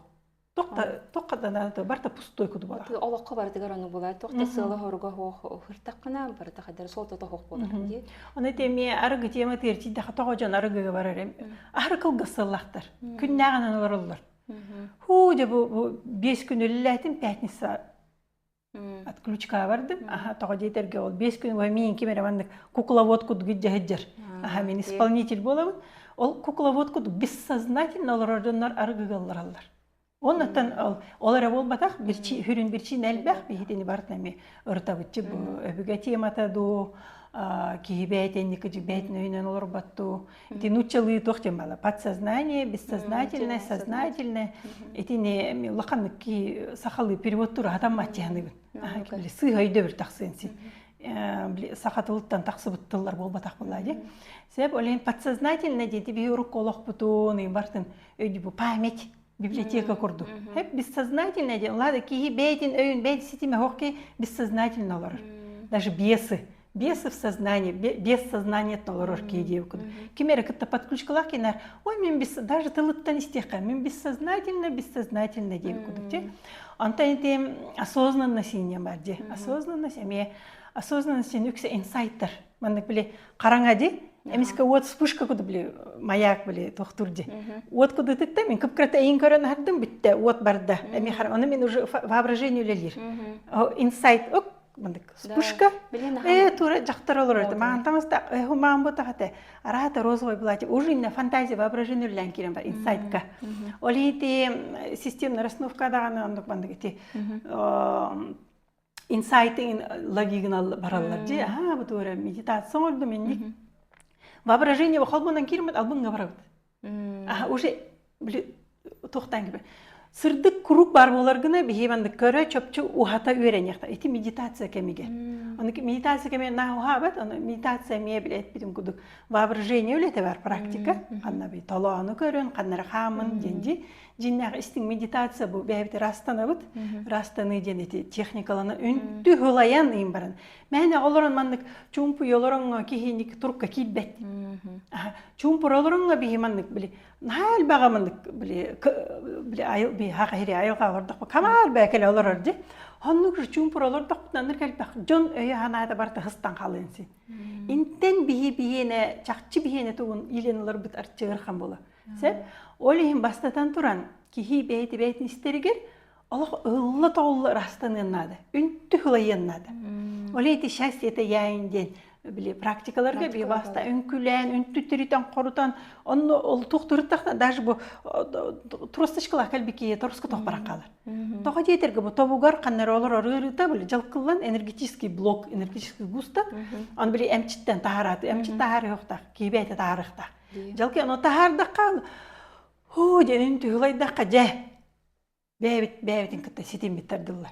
Тоққадан аты барта пустой куду бала. Олоққа бар дегер оны болады. Тоқта сылы хорга хыртаққына барта қадар солта тоқ болар ди. Оны теме арыгы тема терчи да тоғожон арыгыга барарым. Арыкыл гысыллахтар. Күннагынан оларлар. Ху же бу 5 күн өлләтим пятница. Отключка бардым. Тоғы жетерге ол 5 күн ва мен кемерамандык кукловод куду гиджахеджер. Мен исполнитель боламын. Ол кукловод куду бессознательно оларжоннар арыгыгаллар. Оннан олар болбатах бирчи хүрүн бирчи нэлбах бихитени бартнами ыртабытчы бу өбүгө темата ду кихибетенник жибетин өйнөн олар батту эти нучалый тохтем бала подсознание бессознательное сознательное этини лаканки сахалы переводтур атаматяны бит сы өйдө бир таксенси сахатылыттан таксыбыттылар болбатак буллади себеп олен подсознательное деди би урук олок бутун бартын өйдү бу память библиотека курду. Хеп бессознательно ден. Лада кихи бейтин өйн бейт ситиме хокки бессознательно олар. Даже бесы. Бесы в сознании, бессознательно олар киди куду. Кимера кытта подключкалах кинар. Ой, мен даже тылыттан истеха. Мен бессознательно дев куду. Антан тем осознанность не барди. Осознанность үксе инсайттар. Мандык биле караңади. Эмиске вот вспышка куду биле маяк биле тохтурди. Вот куду тыкта мен кыпкырата эйин көрөн хардым битте. Вот барда. Эми хар, аны мен уже воображение үлелер. Инсайт ок мындык вспышка. Тура жактар олор. Ман тамаста хуман ботахате. Арата розовый платье. Уже именно фантазия воображение үлелен кирен бар инсайтка. Олити системный расстановка даганы андык мандык инсайтын логигин баралар же. Бу тура медитация олду менник. Воображение холбонан кирмет албынга барабыт. Уже тоқтан gibi. Сырдык круг бар болар гына бихиманды көрө чөпчү ухата үйренекта. Эти медитация кемиге. Оны медитация кеме на ухабат, оны медитация ме билет бидим кудук воображение үлете бар практика. Анна би толоаны көрөн, каннара хамын денди. Жиннак истин медитация бу бәбите растанабыт. Растаны денети техникаланы үнтү хулаян им баран. Мәне олорон мандык чумпу йолоронго кихиник турка килбет. Чумпу олоронго бихимандык били Нал багамындык били айыл би хакыри айылга бардык. Камал бәкеле олорор ди. Хоннук чумпур олордук нандыр келбак. Жон өйө ханада барта хыстан калынсы. Интен биһине чакчы биһине тугун иленлер бит арчыгырхан бола. Сеп олихин бастатан туран кихи бейти истеригер Аллах ылла толла растаныннады. Үнтү хылайыннады. Олейти счастьете яйынден били практикаларга би баста үнкүлен, үнтү тиритен корутан, онну ол туктуртактан даже бу турустышкыла калбики торска тохпарак калар. Тога жетерге бу тобугар каннар олор орырыта били жалкылан энергетический блок, энергетический густа, он били эмчиттен тахараты, эмчит тахары жоктак, кийбейте тахарыкта. Жалки оно тахарда кал. Хо, денин түйлайдакка же. Бәбитин кытта ситин биттердилар.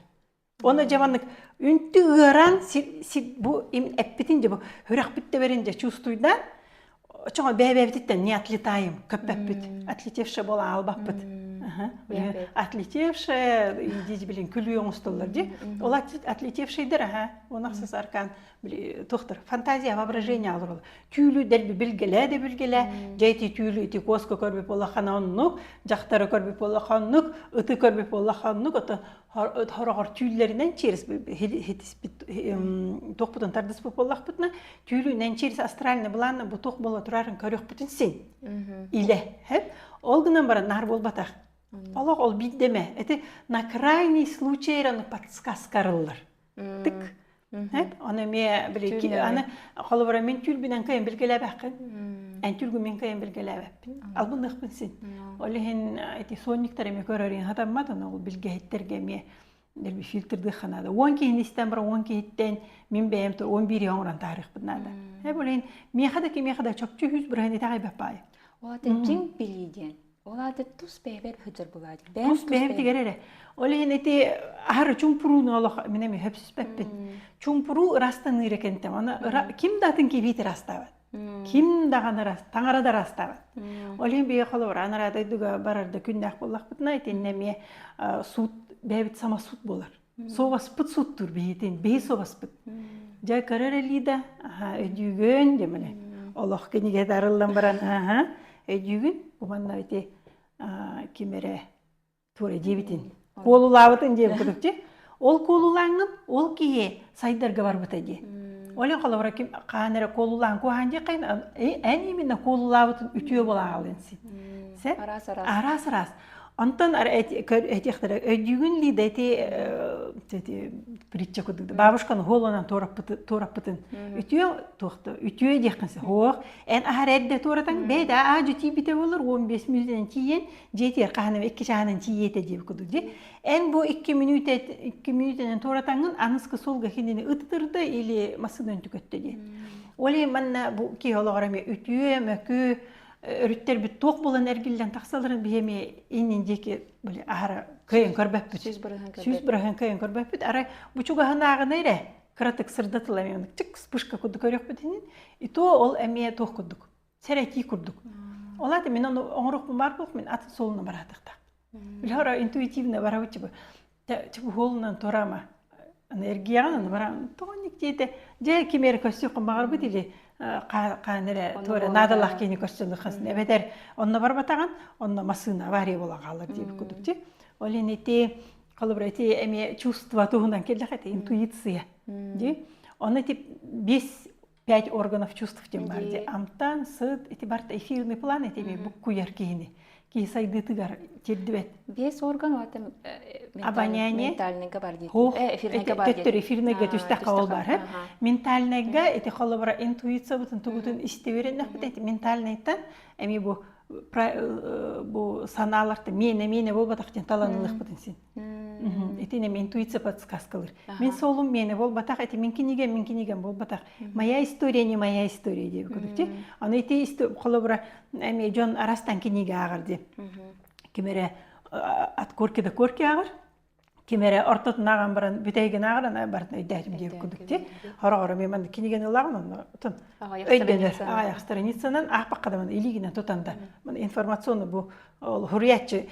Оны жаманлык үнтү ыран бу им эппитин же бу хүрак битте беринже чувствуйда. Чоңа бәбититтен не отлетаем, көппеппит. Отлетевше бола албаппыт. Отлетевше иди билин күлүү оңустулар же. Ол отлетевшейдер, онаксыз аркан били токтор фантазия, воображение алыр. Түүлүү делби билгеле, жайти түүлүү ити коска көрбөп болаханнук, жактары көрбөп болаханнук, ыты көрбөп болаханнук, ото хорогор түүллеринен черис хетис бит токпутун тардыс боллахпытна, түүлүүнен черис астральный буланы бу ток боло турарын көрөк бүтүн сен. Иле, ол гынан бара нар болбатак. Аллах ол биддеме. Это на крайний случай раны подсказкарылыр. Тык. Аны ме билеки, аны холобара мен тюлбинен кайын билгелебакын. Ан тюлгү мен кайын билгелебаппин. Албындыкпын сен. Олехин эти сонниктер эме көрөрүн хатамматын ол билгейттерге ме дерби фильтрди ханада. 10 кейинистен бара 10 кейиттен мен бэм 11 яңран тарих бинада. Олехин мехада чөпчү хүз бирени тагайбаппай. Олатын жин билиден. Оларды тус бэбер хүзір болады. Тус бэбер тигерere. Олехин эти ары чумпуруну олох менеме хөпсүспеппин. Чумпуру растаны рекентем. Аны ким датын кибит растабат. Ким даганы раст, таңарада растабат. Олехин бие холор анарада дуга барарда күннак боллакпытна этеннеме суд бэбит сама суд болар. Собаспыт судтур бейтин, бей собаспыт. Жай карарелида, өдүгөн демеле. Олох кениге дарылдан баран, өдүгөн буманна эти кимере туре дебитин. Колулабытын деп күдүкчү. Ол колулаңын, ол кие сайдарга барбыта же. Олен колобра ким канера колулаң куанже кайын, именно колулабытын үтүө бола алынсы. Арас. Антон этихтер өдүгүн лиде эти притча кудук. Бабушканы холонан тораппытын. Үтүө декенсе. Хох, эн ахаредде торатан бейда ажы тибите болор 15 минуттан кийин жетер каханы 2 жагынан тиете деп кудук же. Эн бу 2 минуттан торатангын аныскы солга хинени ыттырды или масыдан түкөттү же. Оле манна бу киологораме үтүө мөкү өрүттер бит ток болан эргилден таксаларын бихеме инин жеке биле ара көйөн көрбөппүт. Сүз бирген көйөн көрбөппүт. Ара бучуга ханагына эре кратык сырдатыламын. Чик спышка куду көрөппүтүн. И то ол эме ток кудук. Сереки курдук. Олаты мен ону оңрукмун бар болуп мен атын солуна баратыкта. Билара интуитивно барабычы. Чыгы холунан торама. Энергияны барам. Тоник жете же кимер көсүк багарбыт или канере тора надалах кени көсүлүк хасын. Эбедер онна барбатаган, онна масына авария бола калыр деп кудукчу. Оленети колобрати эме чувство тугунан келе хата интуиция. Ди. Оны тип 5 органов чувств тем бар. Амтан, сыт, эти барта эфирный план эти букку яркини. Ки сайдытыгар тердибет. 5 орган атам ментальныйга бар дейт. Эфирныйга бар дейт. Эфирныйга түстак кабыл бар. Ментальныйга эти холобра интуиция бутун тугутун истеберен эти ментальныйта эми бу санааларда мене болбатак таланылык бутун сен. Этине интуиция подсказкалар. Мен солум мене болбатак эти менкиниге болбатак. Моя история не моя история деп кудукчу. Аны эти холобра эми жон арастан киниге агарды. Кимере at korki da korki ağır. Kimere ortatın ağan baran, büteygen ağıran barın öydərim deyip kudukti. Hora memanda kinigen ılağın onu. Öydənir, аяқ страницадан ақпаққа да илигинен тотанда. Информационный bu hurriyetçi.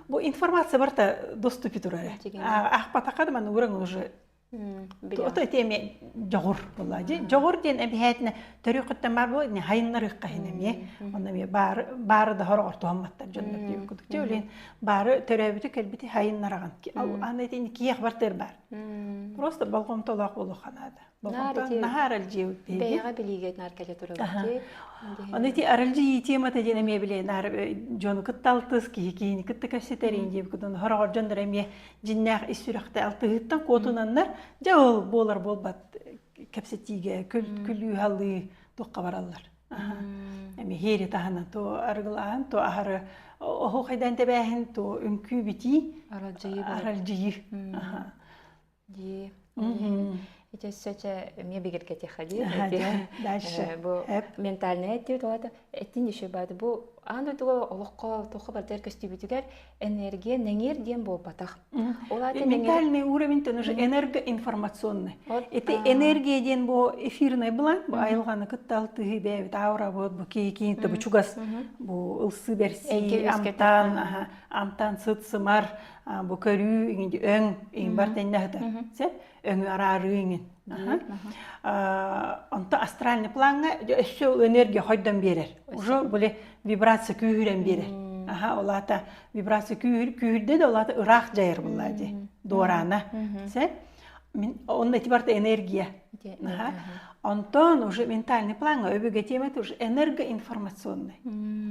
Bu информация барта доступи турары. Ақпатаққа да мен уран уже Ото теме жогур буллади. Жогур ден эбиһэтне төрүкөттөн бар бу не хайыннарыкка хинеме. Онда ме бары да хор орто хамматтар жоннор деп күдүк. Жөлен бары төрөбүтү келбити хайыннараган. Ал анетин киях бартер бар. Просто балкон толак болу ханада. Балкон нахарал жеу деп. Бейга билиге наркале турабы. Анети аралжи тема та женеме биле нар жону кытталтыс кийин кытты кассетерин деп күдүн хорор жондор эме жиннак исүрөктө алтыгыттан котунаннар жол болар болбат кепсетиге күлүү халлы токка баралар. Эми хери тахана то аргылаан то ахары охо кайдан тебехин то үнкү бити аралжи. Ди. Это соча мне бегерке теходи. Дальше. Бу ментальное тип тоата. Этин еще бады бу анду туга олокко тохо бартер көстүбүтүгөр энергия неңер дем бол батак. Олаты ментальный уровень то уже энергоинформационный. Это энергия ден бу эфирный булан, бу айылганы кытталтыгы бебит аура бу кейкин то бу чугас бу ылсы берси амтан сытсымар бу көрүү инде өң ин бар теннахта. Сеп өңү арарыйын. Онто астральный планга өссө энергия хойдан берер. Уже буле вибрация күйүрен берер. Олата вибрация күйүрдө да олата ырак жайыр буллади. Дорана. Сеп онда этибарта энергия. Онтон уже ментальный планга өбүгө темет уже энергоинформационный.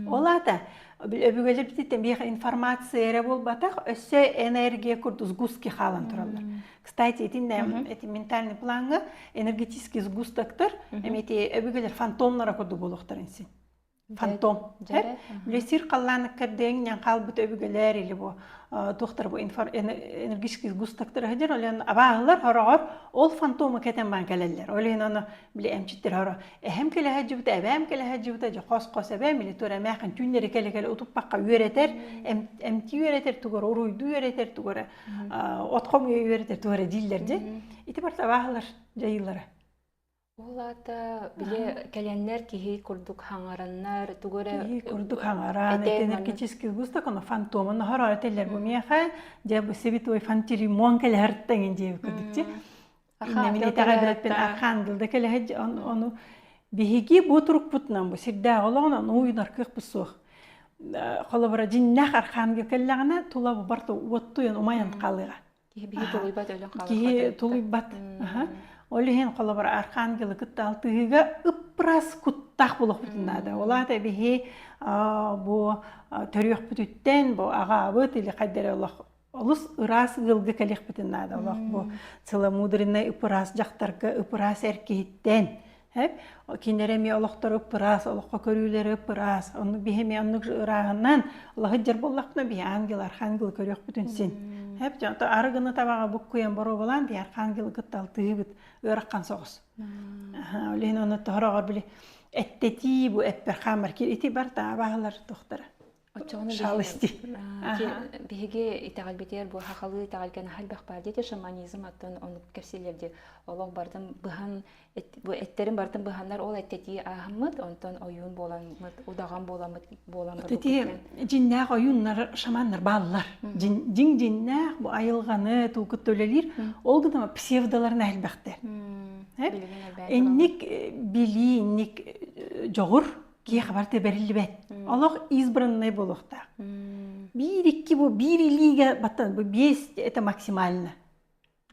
Олата өбүгөлөр битеттен бияка информация эре болбатак өссө энергия курду сгустки халан туралар. Кстати, эти ментальный планга энергетический сгустактар, эти өбүгөлөр фантомнара курду болуктар инсин. Фантом. Лесир калланы кырдың нян калбыт өбүгөлөр или бу доктор бу энергетический сгустактар хадер олен абаалар хорогор ол фантомы кетен банкалелер. Олен аны биле эмчиттер хоро. Эхем келе хаджыбыта, эбем келе хаджыбыта, же кос эбем или тура мякын түннери келе утуппакка үйрөтер, эмти үйрөтер тугор, уруйду үйрөтер тугор, отком үйрөтер тугор диллер же. Ити барта абаалар жайылары. Олата биле келеннер кихи курдук хаңараннар тугоре кихи курдук хаңаран энергетический густак оно фантомын харателер бу мияха же бу себитой фантири монкел харттеген же күдүкчи немеле тагадатпен архангелде келе хеж ону бихиги бутурук путнан бу сирда олоңон уйнар кык бусух холобара жиннах архангел келлагана тула бу барты оттуен умаян калыга кихи тулуйбат өлөн калыга кихи тулуйбат Олиһин колобар архангелы кытталтыга ыпрас куттах булук бутунада. Олата бихи бу төрүк бүтүттен бу ага бут или кадер Аллах олус ырас гылгы келек бутунада. Аллах бу целомудренный ыпрас жактарга ыпрас эркиттен. Хеп кинереме Аллахтар ыпрас, Аллахка көрүүлөр ыпрас. Ону бихи аннык ырагынан Аллах жер боллакна бихи ангел архангел көрөк бүтүнсин. Hep canım, arıgını tabağa bukkuyan boru bolan bir arxangel kıttaltığı bit ıraqan soğuz. Öyle onu tahrağa bile etteti bu epper xamar ki eti bar tabağlar doktora. Şalisti. Bihiге итагал битер бу хахалы итагалген халбах бардете шаманизм аттан onu кепселерде Allah бардым быхан бу эттерин бардым быханнар ол etteti ахмыт онтон оюн боламыт удаган боламыт Эти жиннак оюннар шаманнар баллар. Жиннак бу айылганы тулкут төлелер ол гына псевдоларны албактар. Энник били энник жогур ки хабарты берилбет. Allah избранный болукта. Бир-икки бу бир илиге баттан бу 5 это максимально.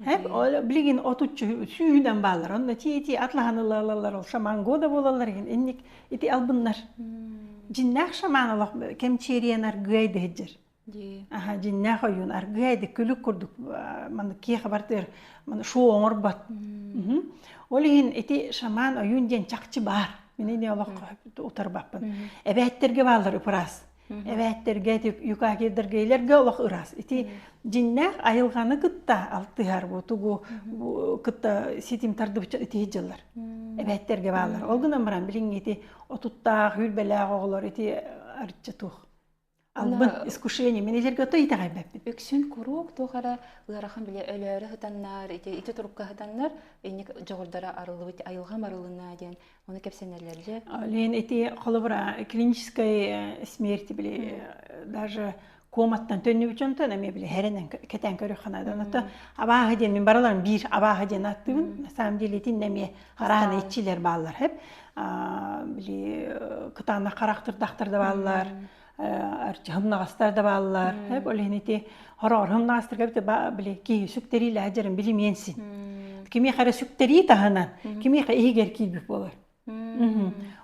Hep bilgin otutçu suyudan bağlar. Onda ti atlahanılarlar ol şamango da bolarlar gen. Ennik iti albınlar. Jinnak şaman Allah kemçeriyenar gayde hecir. Aha jinnak oyun ar gayde külük kurduk. Man ki habartır. Man şu oңор bat. Olihin iti şaman oyun gen çakçı bar. Meni Allah otar bakpın. Ebetterge bağlar upras. Ebetterge yukakidergelerge Allah uras. Iti jinnak ayılganı kıtta altıhar bu tugu kıtta sitim tardıp iti hicallar. Ebetterge bağlar. Olguna maran bilin iti otutta hülbela oğlar iti arıçı tuh. албын искушение мен илерге то итагай бәппин. Үксүн курук тухара ыарахан биле өлөрү хытаннар, ити турукка хытаннар, эник жогордара арылыбыт айылга марылына ден, оны кепсенерлерже. Лен эти холобра клиническая смерть биле даже коматтан төннү үчөнтөн эме биле херенен кетен көрөханадан ата абага ден мен бараларым бир абага ден аттыбын. На самом деле тин неме хараны ичилер баллар хеп биле кытана карактырдактырды баллар. Хымнагастар да баллар. Хеп оленити хорор хымнагастар кепте биле ки сүктери лажырын билименсин. Кими хара сүктери таханан, кими ха игер килбик болор.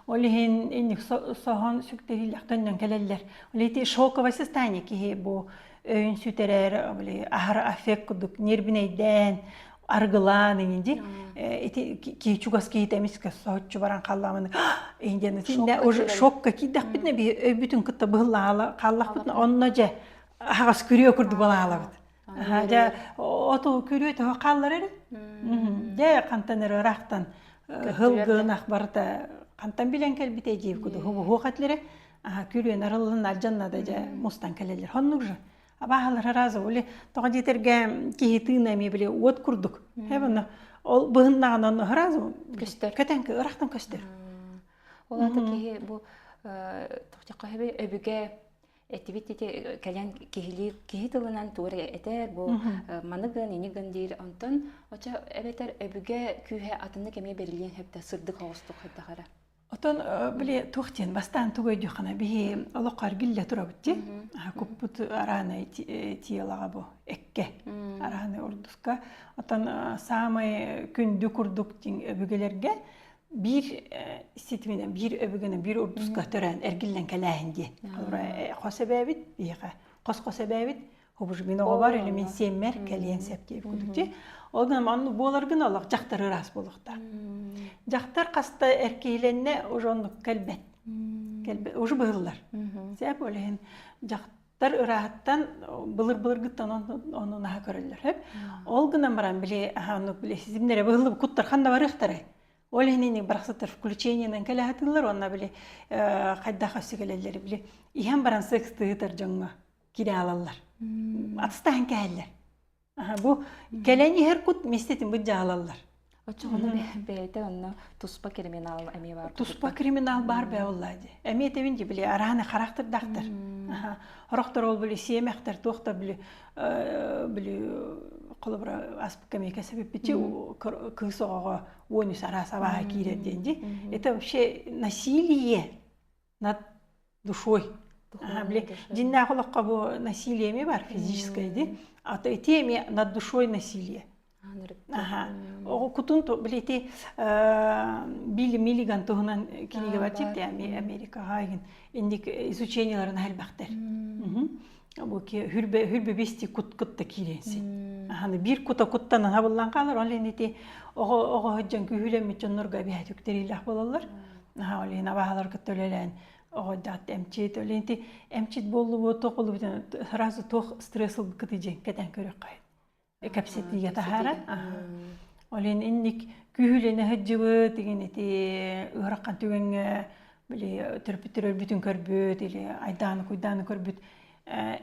Олehen инник сохон сүктери лахтандан келелер. Олети шоковое состояние ки бу өйүн сүтерер, биле ахыр аффект кудук нервинейден аргылан инди. Эти ки чугас ки темиске сочу баран калламын. Инден тинде уже шокка кидак битне би бүтүн кытта быгылла каллак битне онножа агас күрөө курду балалабыт. Жа ото күрөө то каллар эре. Жа кантанер рахтан хылгын ахбарда кантан билен келбите жеп куду хуакатлере күрөө нарылын алжаннада жа мустан келелер. Хоннук же абаалар разы оле тога жетерге кихитына ми биле от курдук. Хебана ол быгыннаган разы Көстөр. кетенки ырактан көстөр. Олата ки бу тохтакка хебе өбүгө этибитти кален кихитылынан тура этер бу маныгын инигын дир онтон оча эбетер өбүгө күйе атыны кеме берилген хепте сырдык хостук хеттагара. Отон биле тухтен бастан тугой дюхана би алакар гилле турабытти. Куппут арана тиялага бу экке арана ордуска. Отон самый күндү курдук тин өбүгөлөргө bir istitmeden bir öbügünün bir orduska tören ergillen kelahinde. Alra xosebebit biha. Xosebebit hobuj binoga var ele men semmer keliyen sepke kudukçi. Odan annu bolargın alaq jaqtar ras bolukta. Jaqtar qasta erkeylenne ojonluk kelbet. Kelbet oju bığıllar. Sep olen jaqtar ırahattan bılır gıttan onu naha körüller hep. Olgınan baran bile anu bile sizimlere bığılıp kuttar xanda var ıhtara. Олегнени барахсатар включениянан келахатылар онна биле кайда хасыгелелер биле иһан баран секстыгытар жаңга кире алалар. Атстан келлер. Бу келени хер кут мистетин бу жалалар. Очону бейте онна туспа криминал эми бар. Туспа криминал бар бе оллади. Эми тевинди биле араны характер дактар. Характер ол биле семехтер тохта биле колобра аспкамека себеп бити кысога онус арасаба киренденди. Это вообще насилие над душой. Биле жинна холокка бу насилие ми бар физическое ди. А то теме над душой насилие. О кутун то билети Билли Миллиган тоһунан киниге бачыпты Америка хайгын индик изученияларын хәлбәхтер. Бу ки хүрбе бести кутта киренсин. Bir kutanın havallan kalır, onleniti o hocam kühülemi çonurga bir hatükteriyle bolallar. Onlen abahalar katölelen o dat emçit, onleniti emçit bollu bu toqulu biten razı toq stresli kıtıcı keten körük kayıt. Kapsetiye tahara. Onlen innik kühüleni hıcıvı digeneti ıhrakkan tüvenge bile törpütürür bütün körbüt ile aydanı kuydanı körbüt.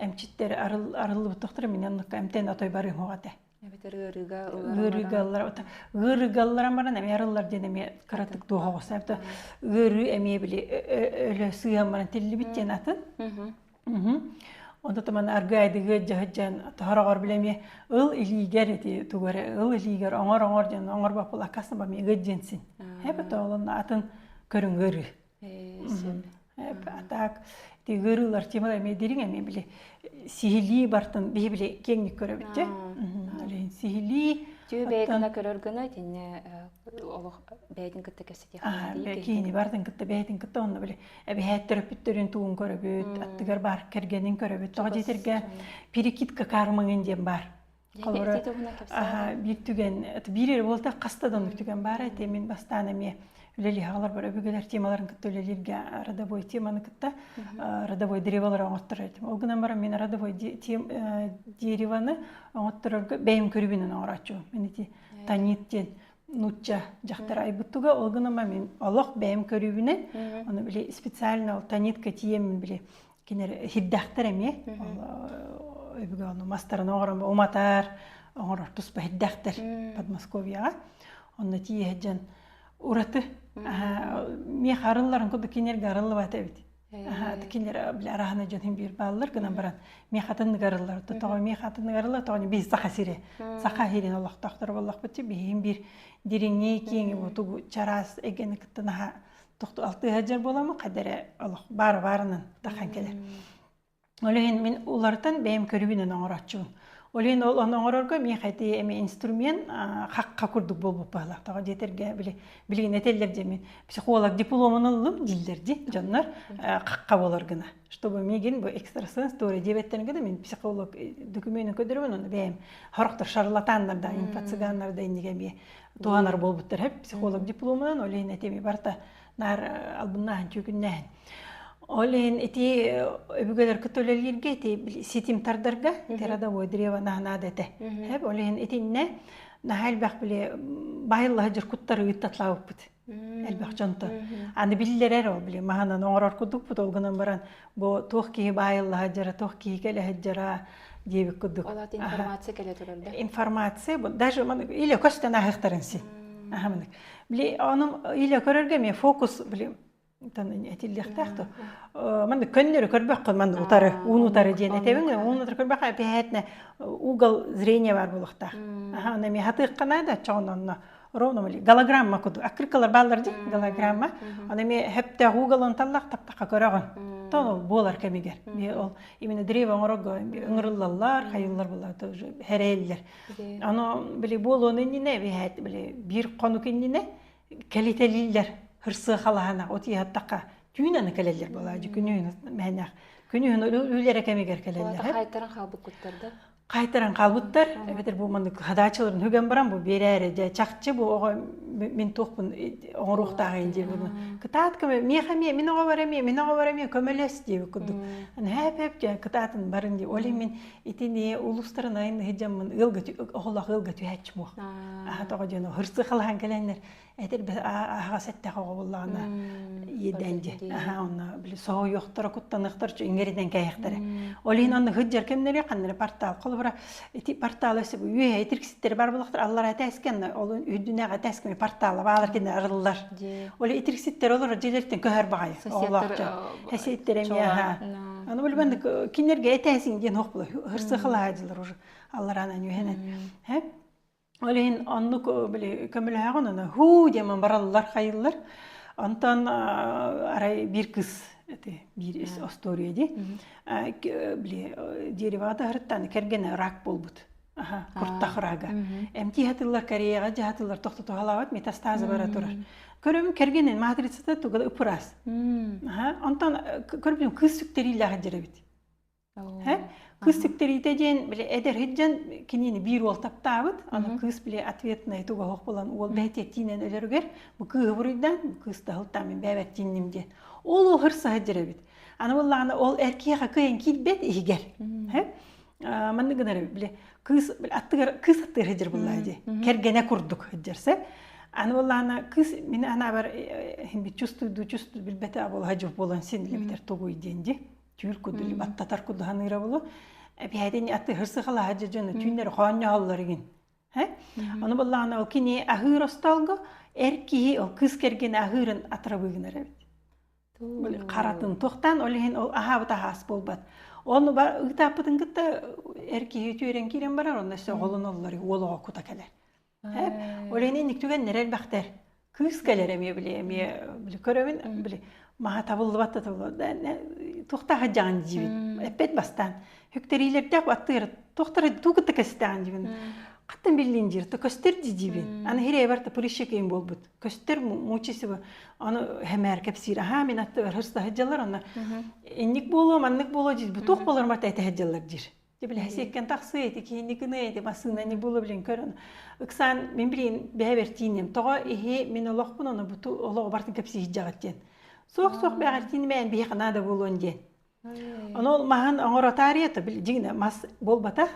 Emçitler arılı bıtıqtır menen emten atoy barı hoğate. Gırıgallar gırıgallar baran emi arılar deneme karatık doğa olsa gırı emi bile öyle sığan baran telli bitten atın. Onda taman argaydı gıccan taharagar bilemi ıl iliger eti tugare ıl iliger oңор jan oңор bapul akasın bami gıccansin. Hep oğlun atın körün gırı. Hep atak Gırılar temel emedirin emi bile sihirli bartın bile kenglik görebilecek. Sihirli. Tüy beytine körörgünü dinle oluq beytin kıtta kesiti hali. Kini bartın kıtta beytin kıtta onu bile. Ebi hayat terapitlerin tuğun görebüt, attıgar bar kergenin görebüt. Toğa jeterge pirikit kakarmağın diyen bar. Bir tügen, bir yer olta kastadan tügen bar. Emin bastan emi. Üleli hağlar var, öbügeler temaların kıtta ülelerge Radovoy temanı kıtta Radovoy derivaları oңottır ettim. O günden beri men Radovoy derivanı oңottırırga beyim körübünün oңoratçı. Meniti tanitten nutça jaktara aybıttuga o günden men Allah beyim körübünen onu bile spesialna tanit katiyemin bile кинер хиддахтар эме. Өбүгө аны мастарын оңорон уматар, оңорор туспа хиддахтар Подмосковьяга. Онна тие жан ураты. Ми харылларын куду кинер гарылы бата бит. Кинер бил арахана жон бир баллар гынан баран. Ми хатын гарыллар. Тоо ми хатын гарыллар тоony би сахасире. Сахахирин Аллах тахтар боллах бити бим бир диринги кийинги буту чарас эгени кыттына токту 6 хаҗар боламы кадере Аллах барынан тахан келер. Олен мен улардан бем көрүбүнөн оңорачу. Олен ол оңорорго мен кайты эми инструмент хакка курдук болуп бала. Тага жетерге билген этелер же мен психолог дипломун алдым дилдерди жаннар хакка болор гына. Чтобы меген бу экстрасенс тори дебеттерге мен психолог документин көдөрөмүн аны бем характар шарлатандарда инфо-цыгандарда индиге би туганар болбуттар хеп психолог дипломунан олен этеми барта нар албыннан чөгүннән. Олен эти өбүгөлөр көтөлөлөргө эти ситим тардарга терадовой древо нахнадете. Хеп олен этинне нахал бак биле байылла жер куттары ыттатлап бут. Элбак жонто. Аны биллерер ол биле маханан оңорор кудук бут олгунан баран бу тохки байылла жер тохки келе жера дебик кудук. Олат информация келе турарда. Информация бу даже иле көстөн ахыктарынсы. Ахамык. Биле анын иле көрөргө мен фокус биле тан этиллехтахто. Мен көннөрү көрбөк мен утары, утары ден этебин, утары көрбөк апетне угол зрения бар булуктар. Аны мен хатыккана да чоонон ровно мали голограмма куду. Акрикалар балдар ди голограмма. Аны мен хепте уголон таллак таптакка көрөгөн. Тон болар кемигер. Мен ол именно древо оңорого ыңырыллар, хайыллар булар тоже хереллер. Аны биле болону ине бехет биле бир кону кинине келителилер. Hırsı halahana oti hattaka tüyünanı kelelер bola күнүн мәнәк күнүн үлелер кемегер келелер. Кайтаран халбык кутtarda. Кайтаран калбыттар. Эбетер бу мынды хадачыларын хөген барам бу берәре же чакчы бу ого мен тохпун оңоруктагы инде бу. Кытат кеме мехаме мен ого барам көмөлөс деп кудук. Аны хеп же кытатын барын деп оле мен итини улустарын айын хеджамын ылгы оголак ылгы түһәч бу. Тога жана хырсы кылган келенлер этер агасетте кагылгана еденде. Аны биле соо жоктор куттаныктар иңериден кайыктары. Олин аны хыджар кемнери кандыр портал кылбыра эти портал эсеп үйе этиркситтер бар булактар аллар атаскен ол үйдүнөгө атаскен порталы баалар кине арыллар. Ол этиркситтер олар желертен көһөр багай. Олар хесеттер эме аны билбенди кинерге этесин ден хок булу хырсы кылаажылар уже аллар анан үйенен. Хеп Олин анны биле көмөлөгөн аны ху демен бараллар хайыллар. Антан арай бир кыз bir история ди. Биле деревада хырттан кергене рак болбут. Курттахрага. Эмти хатыллар Кореяга жахатыллар токтоту халабат метастазы бара турар. Көрөм кергенен матрицада тугал упурас. Антан көрбүм кыз сүктөрүлөгө жеребит. Кыз сүктөрүйтө ден биле эдер хиджан кинени бир ол таптабыт. Аны кыз биле ответный туга хок болан ол бететинен өлөргөр. Бу кыбырыдан кыз да хылтамын бебет тиннимде. Ол хырса жеребит. Аны булланы ол эркеге кыйын килбет игер. Мен генер биле кыз аттыгар кыз аттыр жер буллайды. Кергене курдук жерсе. Аны булланы кыз мен ана бар химби чувствую билбете абол хажып болан сенлебитер тогуй денди. Тюр кудули баттатар куду ханыра болу. Бияйден атты хырсы кала хажы жона түйнер ханья алларыгин. Аны булланы ол кини ахыр осталго эрки ол кыз кергене ахырын атырабыгынар. Каратын тоқтан олehen ол ахабыта хас болбат. Onu ıtapıtın gıtta erkeği tüyeren kiren barar onda işte olun olları oluğa kuta keler. Hep olehen niktügen nerel bakter. Kız keler emi bile körevin bile maha tabıllı batta tabıllı. Tohta hacan jibin. Epet bastan. Hükteriler de attır. Tohtarı tuğutta kestan jibin. Qattan bilin jirti köster jibin. Ana here barta purişekeyin bolbut. Köster muçisi bu. Onu hemer kepsir. Ha men attı var hırsta haccalar ona. Ennik bolu mannik bolu jib. Bu toq bolar marta ete haccalar jir. Debile hesekken taqsı eti ki nikine eti basına ni bolu bilen körün. Iksan men bilin bevertinem. Toğa ehe men Allah bunu bu Allah bartın kepsi hiccagatjen. Soq beğertin men bir qana da bolon den. Onu mahan angora tarihte bil jigine mas bolbata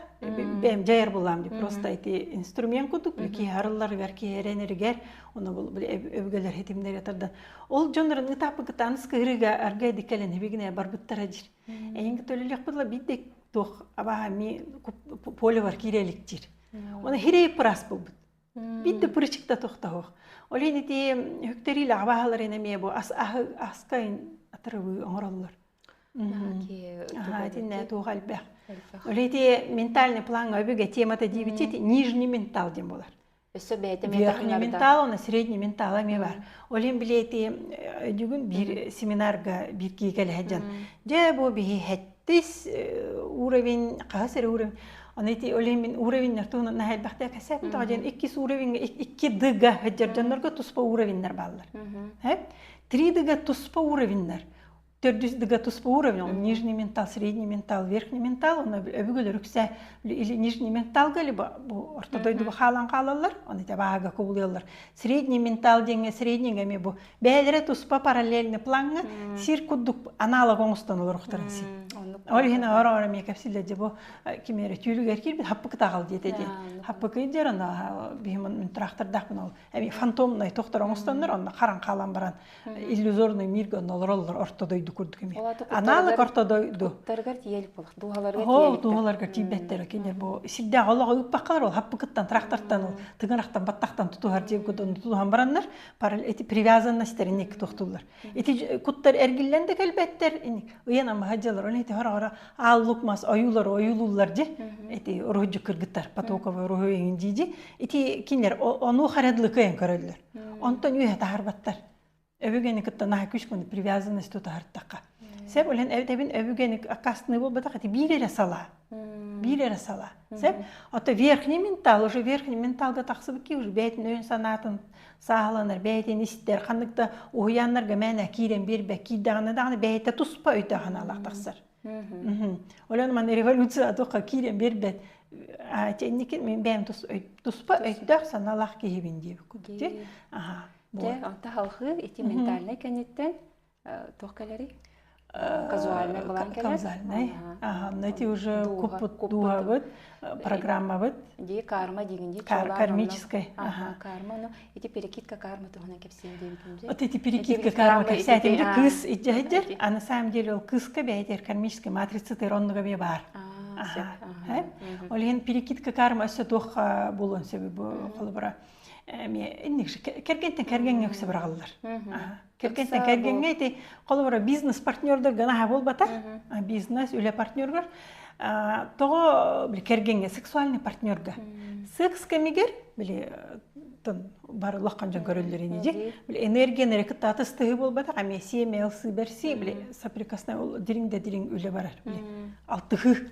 bem jayar bulam di prosta eti instrument kutuk ki harıllar verki ereneriger onu bul övgeler hetimler yatardan ol jonların etapı kıtanız kırıga arga dikelen hebigine barbuttara jir Эйинге төлөлөк була бидек тох абаа ми поле бар киреликтир. Оны хирей прас булбут. Бидде пырычыкта тохтаох. Олени ти хөктөрүлө абаалар энеме бу аскайын атырыбы оңороллор. Тинне тугалбах. Олети ментальный план өбүгө темата дибити нижний ментал дем болар. Верхний ментал, она средний ментал эме бар. Олен билети дүгүн бир семинарга бир кийгел хаджан. Же бу би хеттис уровень, касыр уровень. Онети олен уровеньнер туна нахал бахта касатын тажен 2 уровень 2 дыга хаджаржаннарга туспа уровеньнер баллар. 3 дыга туспа уровеньнер. 4 дыга туспа уровень, он нижний ментал, средний ментал, верхний ментал, он өбүгөл рүксә или нижний менталга либо бу ортодойду халан калалар, оны табага куулалар. Средний ментал деңе среднийге ме бу бәлере туспа параллельный планга сир кудук аналог оңустанылар ухтарансы. Ол хина ара ме капсилде де бу кимере түйүлүгөр кирбит хаппык тагал дете. Хаппык идер ана бимин трактордак бул. Эми фантомный токтор оңустандар, аны каран калан баран иллюзорный мирге нолороллар ортодойду курдук эми. Аналог ортодойду. Таргар тиел булак, дугаларга тиел. Дугаларга тибеттер кенер бу сидде алга ыппакалар ол хаппыктан трактордан ол тыгынактан баттактан тутугар жеп көдөн тутуган барандар, эти привязанностьтерин эки токтулар. Эти куттар эргилленде келбеттер, ыяна махаджалар, эти хара аллукмас оюлулар же, эти рожу кыргыттар, потоковый рожу жижи, эти кинер ону харадлыкы эн көрөлөр. Онтон үйе тахарбаттар. Өбүгени кытта наха күшкүн привязанность тутахартакка. Сеп олен эвтебин өбүгени акасны болбата кати бирере сала. Сеп ото верхний ментал, уже верхний менталга таксыбыки уже бетин өйүн санатын сааланар, бетин истер, кандыкта уяннарга мәнә кирен бербек кийдаганы дагы бете туспа өйтөгөн алактаксыр. Олен ман революция тока кирен бербет. Тенникен мен бем туспа өйтөк саналак кийбин деп күтти. Анта халкы эти ментальный кенеттен тохкалери казуальный булан келет. Казуальный. Эти уже купут программа вот. Ди карма дигинди кармическая. Карма, но эти перекидка карма тухна кепсен дебитинде. Вот эти перекидка карма кепсен кыз идеhdер, а на самом деле ол кызка бейтер кармическая матрица тероннуга бе бар. Олен перекидка карма өсө тох болон себеби калыбыра. Кергентен кергенге өксе биргалар. Кергентен кергенге эти калыбыра бизнес партнердер гана болбата. Бизнес үле партнергер. Того бир кергенге сексуальный партнерга. Секс кемигер били бар лаккан жан көрөллөр ине. Били энергияны рекет атыстыгы болбата. Ами семелсы берси били соприкосновение дириңде дириң үле барар били. Алтыгы.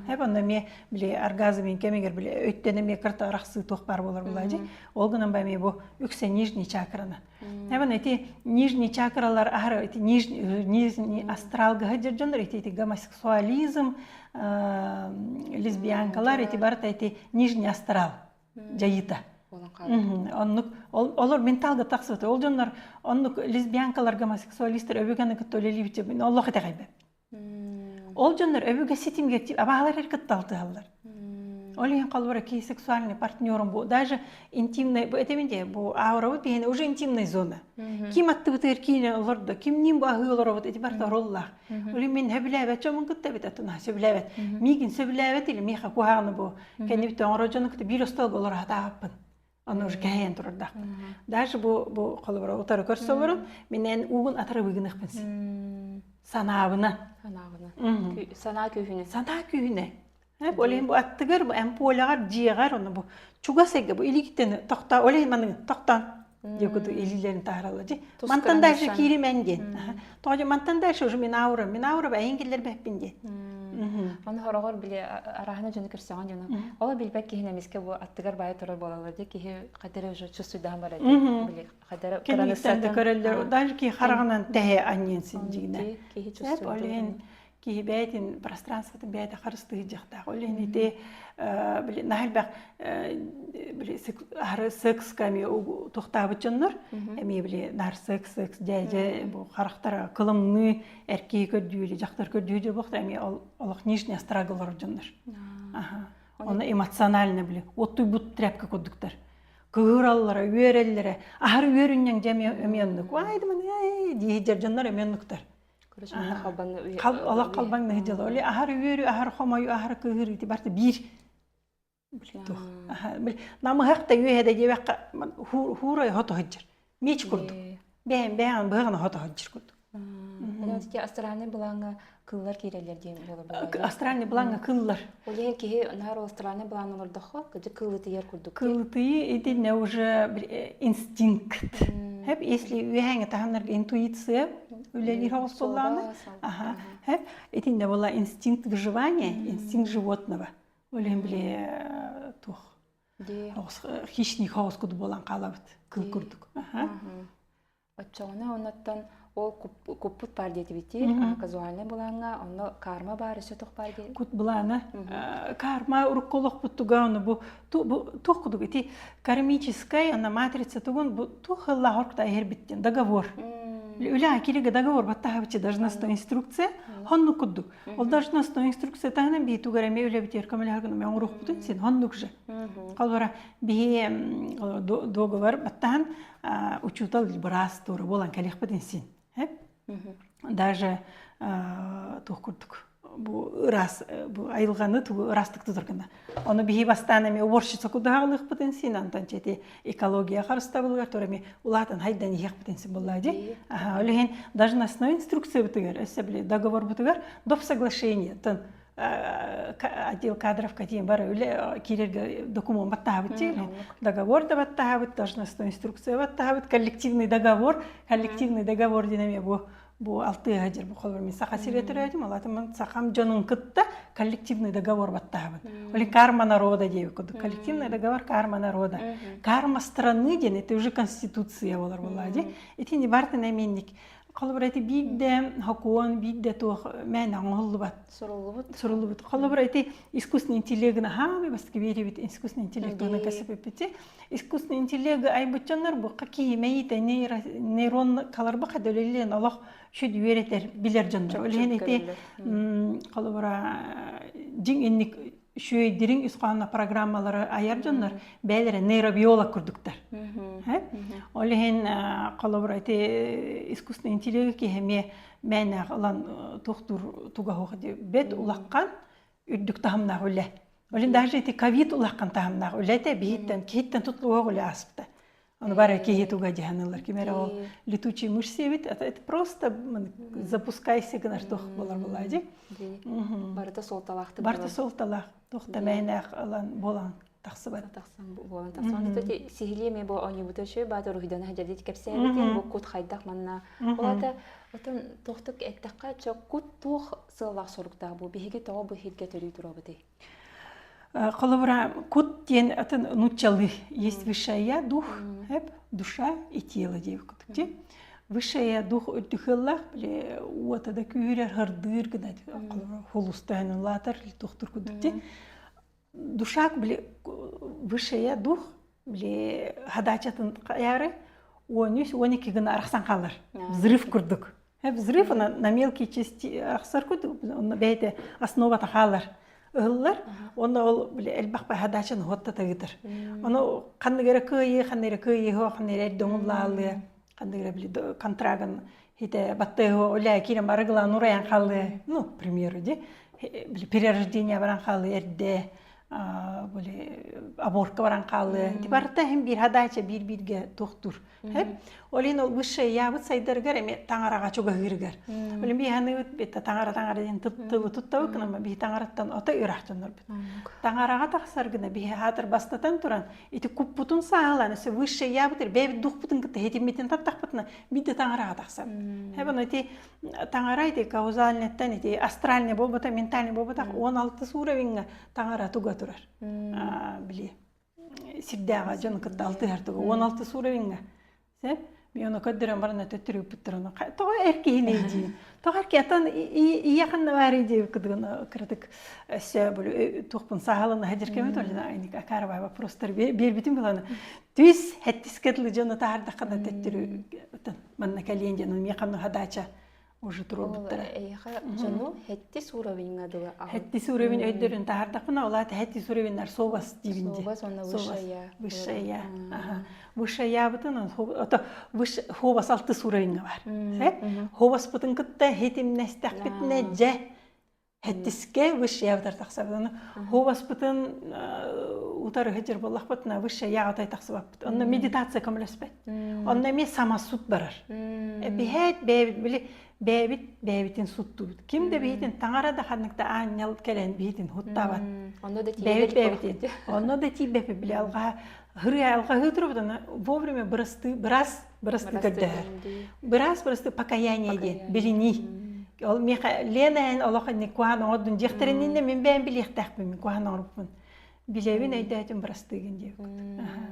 Хеп анда ме били оргазмин кемигер били өттенеме кырта рахсы тох бар болар булажы. Ол гынан бами бу үксе нижний чакраны. Хебен эти нижний чакралар ары эти нижний астралга хаджандар эти гомосексуализм, лесбиянкалар эти барта эти нижний астрал жайыта. Олар менталга таксыты. Ол жандар оннук лесбиянкалар гомосексуалисттер өбөгөнө көтөлөлүбүчө мен Аллах эте кайбы. Ол жандар өбөгө сетимге абалар эркет алдылар. Олен калбара ки сексуальный партнером бу даже интимный бу этеминде бу аура бу бен уже интимная зона. Ким атты бутер кине олорда ким ним багылар вот эти барта роллах. Олен мен хеблебет чомун кытта бит атына сөблебет. Мигин сөблебет или миха куханы бу. Кенибит оңрожонук бир остол болор атапын. Аны уже кайын турда. Даже бу калбара отары көрсөлөр менен угун атары бигинекпин. Санабына. Сана күйүнө. Олен бу аттыгар бу ампулагар жиягар оны бу чугасеге бу иликтен токта олен маны токтан дегуду илилерин тааралажы. Мантан дальше кирименген. Тожа мантан дальше уже мен аура эңгелер беппинде. Аны хорогор биле арахана жөнү кирсеган жана. Ола билбек кихинемиске бу аттыгар бай турар болалар ди ки кадере уже чувствуйдан бар эди. Биле кадере краныстан көрөлдөр даже ки харагынан тээ анненсин жигине. Ки чувствуйдан. Ки бәйтин пространствода бәйті қарыстығы жақтақ. Олен ете нахилбақ секс кәме тоқтабы жоннор. Әме нар секс, жәйже қарақтара қылымны әркей көрдүйілі, жақтар көрдүйілі боқты. Әме олық нижний астрагалар жоннор. Оны эмоциональны оттой бұт трәпкі көддіктар. Кығыраллары, өреллері, ағыр өріннен жәме өменлік. Айды мұны, дейдер жоннор өменліктар. Көрөш мен халбан Алақ қалбаң нәйдел. Оле ахар үйері, ахар хомайы, ахар кығыр ити барты бір. Намы хақта үйеде дебек хурай хото хаджыр. Меч күрдік. Бәйін бұғына хото хаджыр күрдік. Олонтики астральный булаңа кыллар кирелер ден болар. Астральный булаңа кыллар. Олен кихи нар астральный булаңа олордохо, кыжы кыллыты ер күрдік. Кыллыты едіне уже инстинкт. Hep если үйәңі тағанларға интуиция өлелер хауыз болағаны. Hep едіне бола инстинкт выживания, инстинкт животного. Олен біле тух. Хищник хауыз күді болан қалабыд. Кыл күрдік. Отчауна онаттан ол куппут бар дети бити, казуальный булаңа, оны карма бар, еще тух бар дети. Кут булана, карма уруколох буттуга, оны бу тух кудуг, эти кармическая, она матрица тугун, бу тух лахоркта эгер биттен, договор. Уля кириге договор баттаха бичи должностная инструкция, хонну кудуг. Ол должностная инструкция тагынан би тугара ме уля битер камеляргана мен урух бутун сен хоннук же. Калбара би договор баттахан учутал брас тура болан калих бутун сен. Даже тух курдук. Бу раз бу айылганы ту растыкты турганда. Оны бихи бастанами уборщица кудагылык потенсин антан чети экология карыста булгар торами улатын хайдан yak потенсин буллади. Олеген должностной инструкция бутыгар, эсебли договор бутыгар, доп соглашение тан отдел кадров катин бар үле кирерге документ баттабыт, договор да баттабыт, должностной инструкция баттабыт, коллективный договор динаме бу алты хажыр бу колбар мен саха сиретирәдим, алатым сахам жонун кытта коллективный договор баттабыт. Оли карма народа дейбик куду. Коллективный договор карма народа. Карма страны ден, это уже конституция болар буллади. Эти не бартын эменник. Колбар эти бидде хакуан, бидде тух мен аңылыбат. Сурулубут. Колбар эти искусственный интеллект на хами баски берибит искусственный интеллект на касапепти. Искусственный интеллект айбытчанар бу какие мейте нейрон каларба кадөлелен Аллах шүд үйретер билер жандар. Олен эти колбара жин энник шүйдерин үсқанна программалары аяр жандар бәлері нейробиолог күрдіктер. Олен колбара эти искусственный интеллект кехеме мәне алан тоқтур туга хоқы бет улаққан үрдік тахымнақ өлі. Олен даже эти ковид улаққан тахымнақ өлі де кейттен тұтлуға өлі асыпты. Он бара кейт уга диханылар кемера ол летучий мышь севит, это просто запускай сигнал тох болар булади. Барыта солталахты. Барыта солталах. Тохта мәйнәк алан болан тақсы бар. Тақсан болан тақсан. Төте сихилеме бо они бутөшө бата рухидан хаҗадит кепсәбетен бу кут хайдак манна. Олата отын тохтык эттәккә чок кут тох сыллак сорукта бу биһиге тоо бу хилге төрү турабыты. Колобра кут тен атын нучалы есть высшая дух, душа и тело девка. Высшая дух отдыхаллах, бле вот это кюрер хардыр гнать, холустайный латер тухтур кудти. Душа бле высшая дух, бле хадачатын яры, они кигана архсан калар, взрыв курдук. Взрыв на мелкие части архсар курдук, он бейте основа тахалар. Ыллар, оны ол элбак бай хадачын хотта тагытыр. Оны кандыгыра кыйы, кандыгыра доңлалы, кандыгыра контрагын хите баттыгы оля кире марыгла нураян калды. Ну, к примеру, перерождение баран калды эрде, аборка баран калды. Тибарта хем бир хадача бир-бирге тоқтур. Олин ол высшая ябыт сайдыргар эме таңарага чуга хыргар. Олин би ханы бит таңара ден туттабы кына би таңараттан ата үрахтаныр бит. Таңарага таксар гына би хатыр бастатан туран ити куппутун сааланы се высшая ябыт бе духпутун кыта хетимитен таттакпытна биде таңарага таксар. Хебан ити таңара ити каузальнеттен ити астральный болбата ментальный болбата 16 уровеньга таңара туга турар. Били сирдага жон кытта 6 туга 16 уровеньга. Мен оны көддірен барына төттірі өпіттіріні. Тоға әрке елейді. Тоға әрке атынияқынна бәрі деп күдігіні кірдік. Өсі бұл тоқпын сағалыны әдіркемет олына айнық ақарбай вопростар бербітім біланы. Түз әттіс кәділі жоны тағырда қана төттірі өтін. Манна кәлейін женің меқамны хадача уже турбуттара. Эйха жону хеттис уровень адыла. Хэттис уровень өйдөрүн таардакпына олаат хэттис уровеньнер совас дибинде. Совас онна высшая. Высшая. Ага. Высшая бутын ото выш ховас алтыс уровень бар. Ховас бутын кытта хетимнестак битне же хэттиске высшая бутар таксабын. Ховас бутын утары хетер боллах бутна высшая атай таксабап. Онна медитация камласпет. Онна ме самасут барар. Бихет бэбитин суттубут. Кимде бихитин таңарада ханныкта ааннял келен бихитин хуттабат. Онно да Бэбитин. Онно да тибепи биле алга хыры алга хытрубдан вовремя брас каддар. Брас покаяние ден билини. Ол меха ленен алохны куан одун дихтеринне мен бен билихтахпын куан орупун. Билевин айдатым брастыгын деп.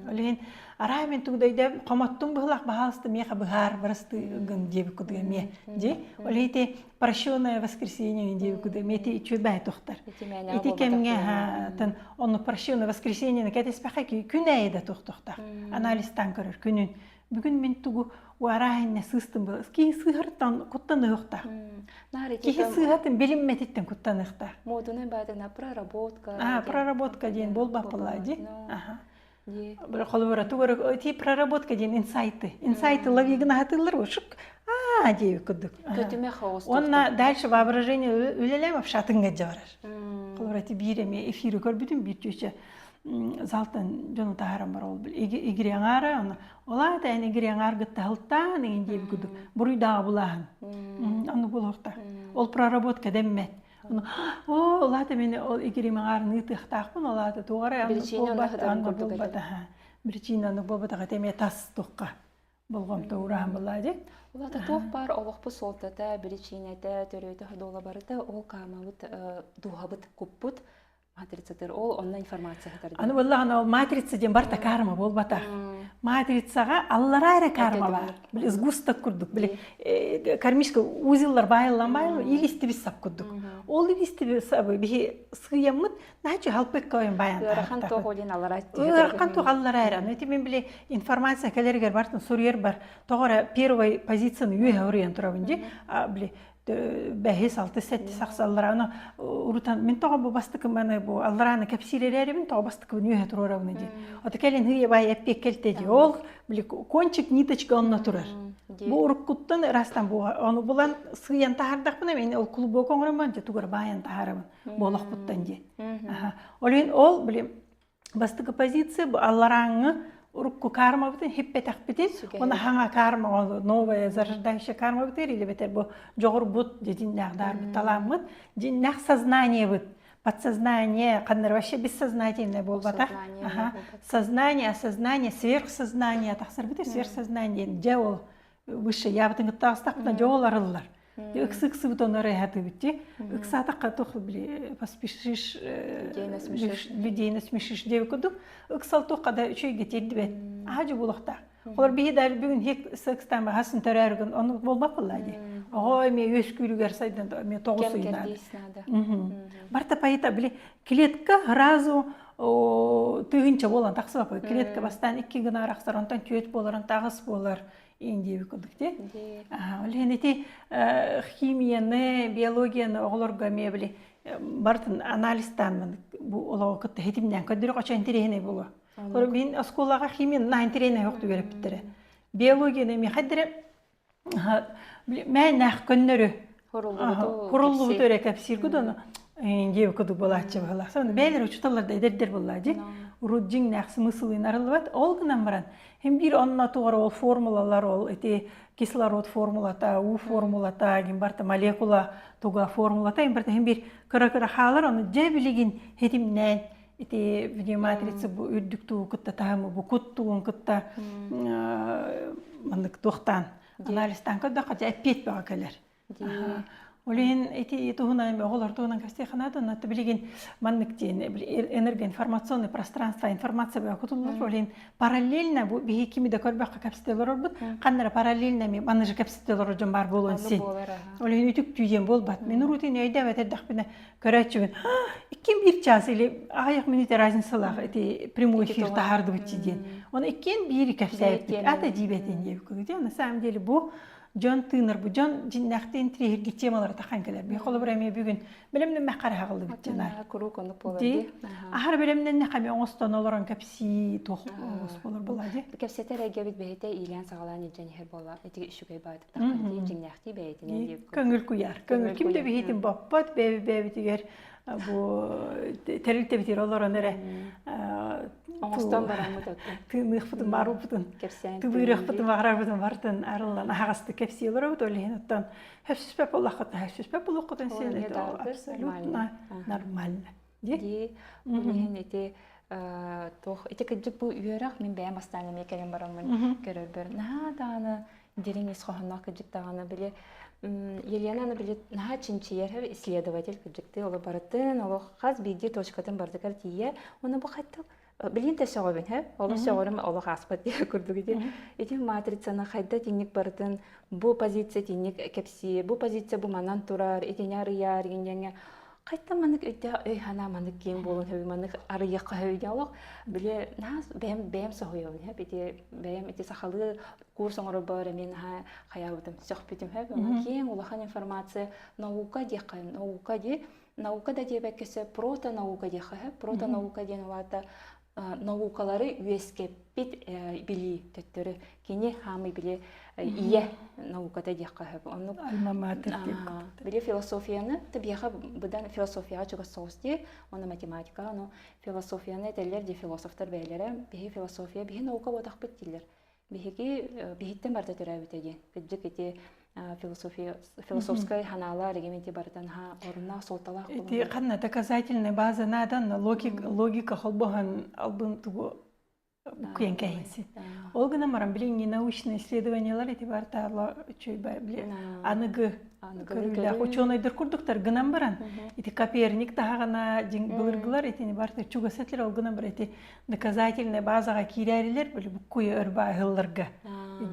Олен арамен тугдайда каматтым быхлак бахалсты меха быхар брастыгын деп кудга ме. Де олете прощённое воскресенье деп кудга мети чөбай тохтар. Ити кемге тан оны прощённое воскресенье кетес баха күнәйдә тохтохта. Анализтан көрөр күнүн. Бүгүн мен тугу уарайна сыстым был. Ки сыгыртан куттан ыхта. Ки сыгыртан билимметиттен куттан ыхта. Модуны бадына проработка. Проработка ден болбапыла ди. Бір қолыбыра тугары ти проработка ден инсайты. Инсайты лавигына хатылар ошук. Дею кудук. Көтүме хаос. Онна дальше воображение үлелем шатынга жарар. Қолыбыра ти биреме эфирі көрбүдүм бир чөчө. Залтан жону таарам бар ол игиреңара аны ола да игиреңар гытта хылтан деген деп күдүк буруйда булахан аны болорта ол проработка деммет ола да мен ол игиремар нытыктакпын ола да тугара аны болбата причинаны болбата теме тас тукка болгом туурам булади ола да тук бар олокпу солтата причинете төрөтө дола барыта ол камабыт духабыт куппут матрицатыр ол онна информация хатар. Аны валла ана матрица ден барта карма болбата. Матрицага алларайра карма бар. Бил сгустак курдук. Бил кармишка узиллар байланбай илисти бис сап курдук. Ол илисти бис сабы би сыямыт начы халпек коен баян. Рахан тоголин алларай. Рахан то алларайра. Нети мен биле информация келергер бартын сурьер бар. Тогора первой позицияны үйе орыян турабынди. Биле бәхес алты сәтті сақсалараны урутан мен тоға бу бастыкы мана бу аллараны капсилелери мен тоға бастыкы нүйе турарабыны ди. Ата келен хые бай эппек келтеди. Ол биле кончик ниточка онна турар. Бу уруккуттан растан бу оны булан сыян тахардакпын мен ол клубо коңраман же тугар баян тахарабын. Болохпуттан ди. Ол биле бастыкы позиция бу аллараңы урукку карма битен хиппетак битен она ханга карма новая зарождающая карма битер или битер бу жогор бут диннагдар таламыт диннаг сознание бит подсознание кандай вообще бессознательное болбата сознание осознание сверхсознание таксыр битер сверхсознание же ол выше я битен тастакна жоларылар ыксы бутонары хаты битти ыксата катох били поспешишь людей насмешишь деп куду ыксал токада чөйгө тедибет ажы булакта олар бийдар бүгүн хек секстан хасын төрөргөн ону болбапыла ди ой мен өскүрүгөр сайдан мен тогусуйна барта пайта били клетка разу тыгынча болан таксыбап клетка бастан 2 гына араксар онтан чөт болорун тагыс болор индиби кудук те. Оленети химияны, биологияны оглорга мебли бартын анализтан бу олоо кытты хетимден көдүрү кача интерене болу. Ор мен осколага химия на интерене жокту берип биттире. Биологияны мен хадире мен нах көннөрү курулуу төрө капсир кудуну индиби кудук болачы бала. Сонда бейлер учталарда эдердер боллади. Руджин нах смыслын арылбат олгунан баран. Hem bir onunla tuğara ol formulalar ol, kislorod formulata, U formulata, hem barta molekula tuğa formulata, hem bir kara halar onu cebiligin hetimnen, video matrica bu ürdüktuğu kıtta tahamı bu kuttuğun kıtta mandık doğtan analizden kadar kaca epet bağakalar. Олен эти тугунами оголор тугунан кастеханады на билигин манныктен энергия информационный пространство информация ба кутулар олен параллельно бу бии кимиде көрбөккө капсителер бут кандара параллельно ми маныжы капсителер жон бар болон сен олен үтүк түйден болбат мен рутин өйдө өтөдакпына көрөчүбүн 2-1 час или аяк минут разницалар эти прямой эфир тахарды бутиден оны 2-1 капсайт ата дибетен деп көрдү на самом деле бу Жон тыыныр бу, жон жиннақтен тирехирги темалар тақан келер. Би қолы бір әме бүгін білімнің мәққары хағылды біттенар. Куру конук болар Ди, ди. ахар білімнен нәқами оңыстан оларан кәпси тоқ оңыс болар бола ди. Кепсетер әгебит бәйте илән сағалан иджен хер бола. Эти ишугай байтып таққан ди, жиннәхти бәйтінен ди. Көңіл кuyar. Көңіл кімді бейетін баппат, бәйбі тегер bu terlikte bitir olaran ere Оңостон барамы төттү. тыных бутун бару бутун Кепсен. тыбырых бутун баграр бутун бартын арылан агасты кепси олар бут олehen оттан хепсиспеп олахат хепсиспеп болокотен сен Ой, это да, абсолютно нормально ди Ди, улehen эти тох эти кыджык бу үйөрак мен бәм бастаны мекелен барамын көрөрбөр. Нааданы дереңис хохоннак кыджык таганы биле Елена биле на чинчиер исследователь кыджыкты олы барытын олы хаз биди точкатын бардыкар тие оны бу кайты билин тешогобен олы согорым олы хаспат ди курдук ди эти матрицаны кайда тинник барытын бу позиция тинник кепси бу позиция бу манан турар этеняр яр генге кайта манык өтө өй хана манык кем болун хөй манык арыякка хөй диалог биле нас бэм сохойон бити бэм эти сахалы курс оңор бар мен хаябытым сөхбитим кең улахан информация наука декан наука да дебекесе прото наука деха прото наука ден вата наукалары үеске бит били төттөрү кене хамы биле ие науката декка оны альма-матер биле философияны табияга будан философия чыга соости оны математика оны философияны телер де философтар бейлере бихи философия бихи наука бодак бит дилер бихиги бихиттен барда төрөбүтеге кыджык эти философская ханалар регименти бартан орунна солталак эти канна доказательная база надан логика холбохан албын тугу күйенкәйінсі. Ол гына марам білен не научные исследованиялар эти барта чөй біле аныгы көрүләк ученыйдыр курдуктар гынан баран. Эти Коперник тағана былыргылар этини барта чуга сәтлер ол гынан бар эти доказательная базаға кирәрилер біле бу куй өрба хылларга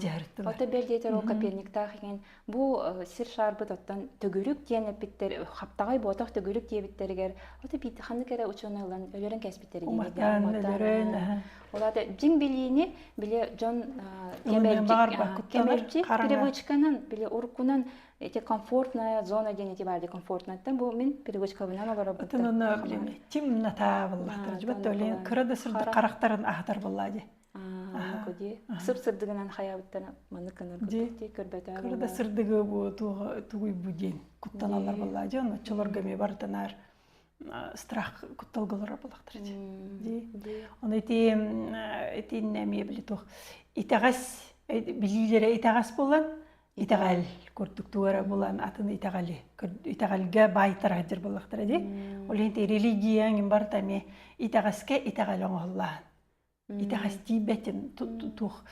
жарыттылар. Ота бердетер ол Коперник тағыген бу сир шарбы тоттан төгүрүк тиенеп биттер хаптагай ботак төгүрүк тиебиттеригер ота бит ханы кере ученыйлар өлөрөн кәсбиттери Уматан Олады жин билини биле жон кемерчи привычканан биле уркунан эти комфортная зона ден барди комфортнаттан бу мен привычкабынан алар работа. Тынына биле тимна табыллар. Жибат олен кырда сырды карактарын ахтар буллади. Коди сып-сырдыгынан хаябыттан маныканар көтти көрбөтө. Кырда сырдыгы бу тугуй буден куттаналар буллади. Аны чолорга ме бартанар страх кутталгалар булактыр. Ди. Аны эти неме биле тох. Итагас билилере итагас булган. Итагал көрдүктүгөр булан атын итагалы. Итагалга байтар хажыр булактыр ди. Ол энти религияң бартаме итагаске итагал оңоллан. Итагас тибетин тух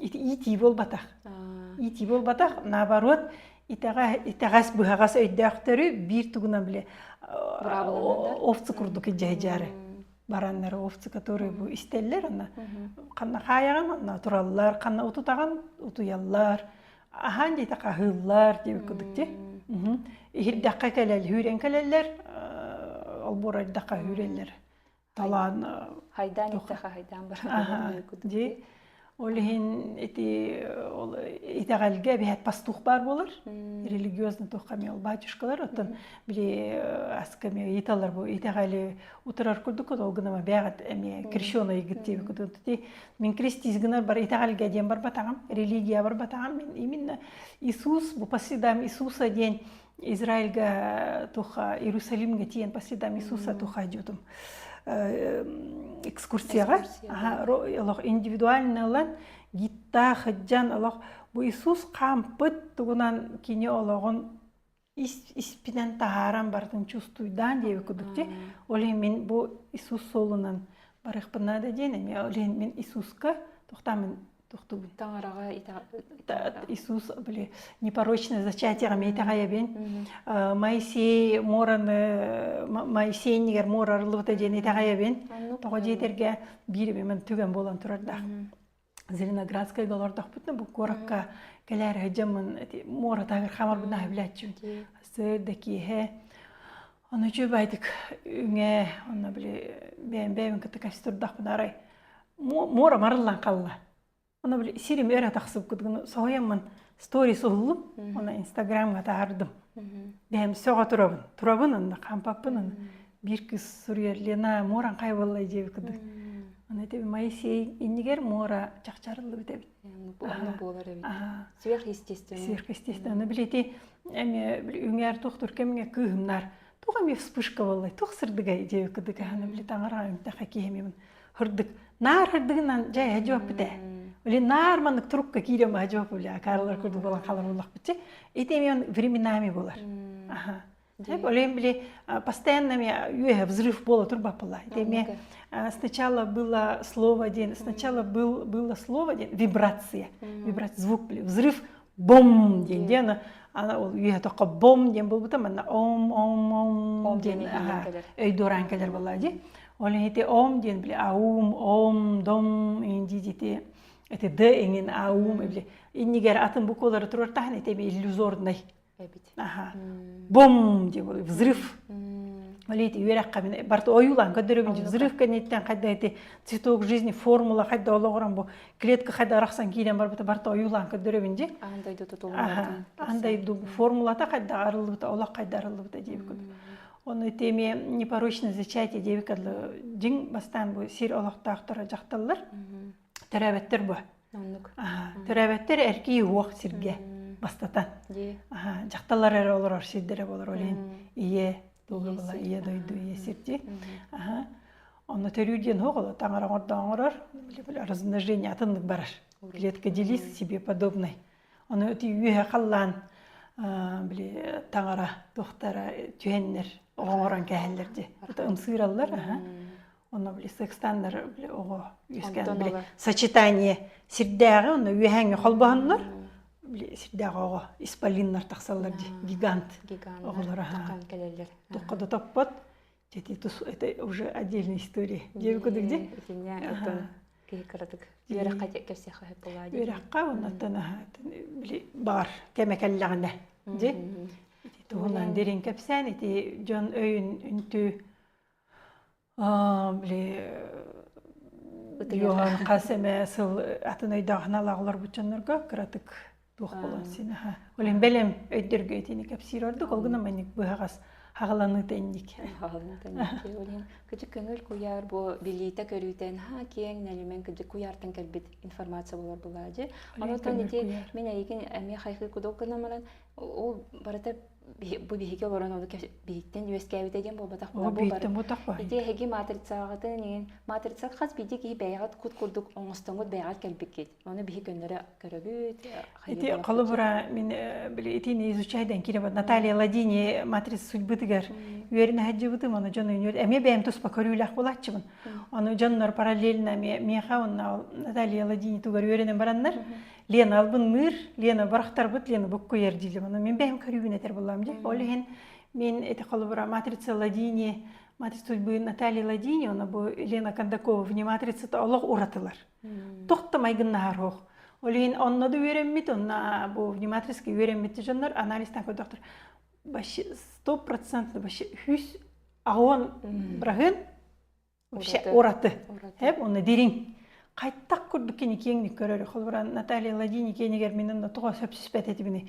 ити болбатак. Ити болбатак наоборот итагас бухагас өйдөктөрү бир тугунан биле овцы курдук жайжары. Бараннары овцы, которые бу истеллер ана канна хаяган ана тураллар, канна утутаган утуяллар, ахан дейта кахыллар деп күдүкте. Хирдакка келел хүрен келелер, албора дакка хүрелер. Талан хайдан иттаха хайдан бар күдүкте. Олхин эти итагалга бихат пастух бар болар. Религиозный тухками ол батюшкалар оттан биле асками италар бу итагали утурар курдук ол гынама бягат эме крещёный гитти күдүкте. Мен крестиз гына бар итагалга ден бар батагам, религия бар батагам. Мен именно Иисус бу последам Иисуса ден Израильга туха Иерусалимге тиен последам Иисуса туха жутум. Экскурсияга индивидуально алан гитта хаджан алах бу Иисус кампыт тугунан кине олагон испинен тахаран бартын чувствуйдан деп күдүкте. Оле мен бу Иисус солунан барыхпына да дене оле мен Иисуска токтамын токтубун. Таңарага Иисус биле непорочное зачатие мейтагая бен Моисей мораны Моисей нигер морарлыгыта дене тагая бен тога жетерге бири мен түгөн болон турарда. Зеленоградская галардак бутна бу коракка келер хаҗамын мора тагыр хамар бuna биләтчү. Сырдаки he аны чөбайдык үңе аны биле бен кытыкастырдак бунарай мора марыллан калла. Она били сирим эра тахсып кыдгын соямын сторис уллум, она инстаграмга таардым. Бем сога турабын анда кампаппын бир кыз сурьер Лена моран кайбаллай жеп кыды. Она тебе Моисей иннигер мора чакчарылды битебит. Onu bolar evet. Сверхъестественно. Сверхъестественно. Билети эми үңер доктор кемге кыгымнар. Туга ми вспышка боллай. Туг сырдыгай жеп кыды каны билет аңара имта хакиемин. Хырдык. Нар хырдыгынан жай ажоп бите. Или нар мандык трубка кирем ажоп бля. Карлар кырды болан калар болак бите. Этемен временами болар. Ага. Так, олем били постоянно юе взрыв пола турба пола. Этеме сначала было слово день, сначала было слово день, вибрация, звук, взрыв, бом день, где она юе только бом день был, потом она ом день, эйдоран калер была день. Олем эти ом день били ом дом инди дите, это д инин били. Иннигер атын буквалары турар тахне этеме иллюзорный. Ага. Бом день был взрыв. Олети юракка мен барты оюлан көдөрөбүн взрыв кенеттен кайда эти цветок жизни формула кайда ологорон бу клетка кайда араксан кийден барты оюлан көдөрөбүн же Андай да тутулган. андай формулата кайда арылып олак кайда арылып деп көд. Оны теме непорочное зачатие деп кадлы жиң бастан бу сир олактактар жакталлар. Терабеттер бу. Терабеттер эрки уак сирге бастатан. Жакталлар эре олор сирдере болор олен. Ие Туга была ие дойду ие сирти. Он терюден хогола, таңараңор, размножение атындык барар. Клетка делись себе подобной. Он эти юе халлан, таңара, тохтара, тюеннер, оңоран кәһәлләрде. Это ымсыраллар, он секстандар, ого, юскән, сочетание сирдәгы, он юһәңе холбаһаннар. Сирдәгә исполиннар тахсаллар гигант. Оглар Туккада таппат. Это уже отдельная история. Девка где? Это киһикаратык. Юракка кепсе хәп була. Юракка оннан бар кемекелләгендә. Ди. Туган дерен кепсән ити жон өйүн үнтү Йохан касеме сыл атын өйдагыналагылар бучаннарга кыратык тух болон син. Олен белем өйдөргө этини кепсир орду колгуна меник быгас хагаланы тенник. Хагаланы тенник. Олен күчүк көңүл куяр бу билите көрүтен кең нелемен күчүк куяртан келбит информация болор булади. Анатан ити мен айгин эме хайхы кудокна менен ол барата бу биһиге олорон олу биһиттен үескәбит деген болбатак була бу бар. Ити хеги матрицагаты неген матрица хас биди ки бәягат кут курдук оңостоңут бәягат келбикет. Аны биһи көннәре көрөбүт. Ити калыбыра мен биле итини изучайдан кире Наталья Ладини матрица судьбы дигер. Үерне хаҗыбыты маны жаны үер. Эме бәм туспа көрүләк булачымын. Аны жаннар параллельно мехаунна Наталья Ладини тугар үеренен бараннар. Лена албынныр, Лена барахтар бут, Лена букку ердиле. Мен бәм көрүбүн этер булам же. Олеген мен эти калыбыра матрица Ладини, матрица судьбы Наталья Ладини, она бу Лена Кондакова вне матрица Аллах уратылар. Токтамай гыннар хох. Олеген онна да үереммит, онна бу вне матрица үереммит жаннар анализтан кой доктор. Башы 100% башы 100 агон брагын вообще ураты. Хеп, онна дирин. Кайттак көрдүк кени кеңник көрөр. Холбара Наталья Ладини кенигер менен тога сөпсүспет этибини.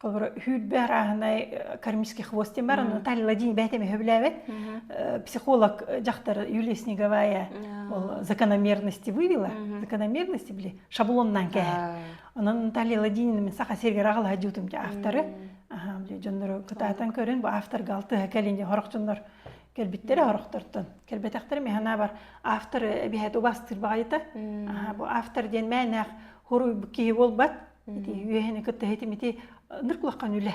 Холбара хүд бар ахнай кармический хвостен бар. Наталья Ладини бәтеме хөбләбет. Психолог жактар Юлия Снеговая ол закономерности вывела. Закономерности били шаблоннан кәһәр. Анан Наталья Ладини мен сака сергер агыла жутум авторы. Били жоннор кытаатан көрөн бу автор галты хакалинде хорокчоннор келбиттери хорохтортон. Келбетактер механа бар. Автор бихет убастыр багайта. Бу автор ден мәнәк хору ки болбат. Ити үеһене кытта хетимити ныркулаккан үле.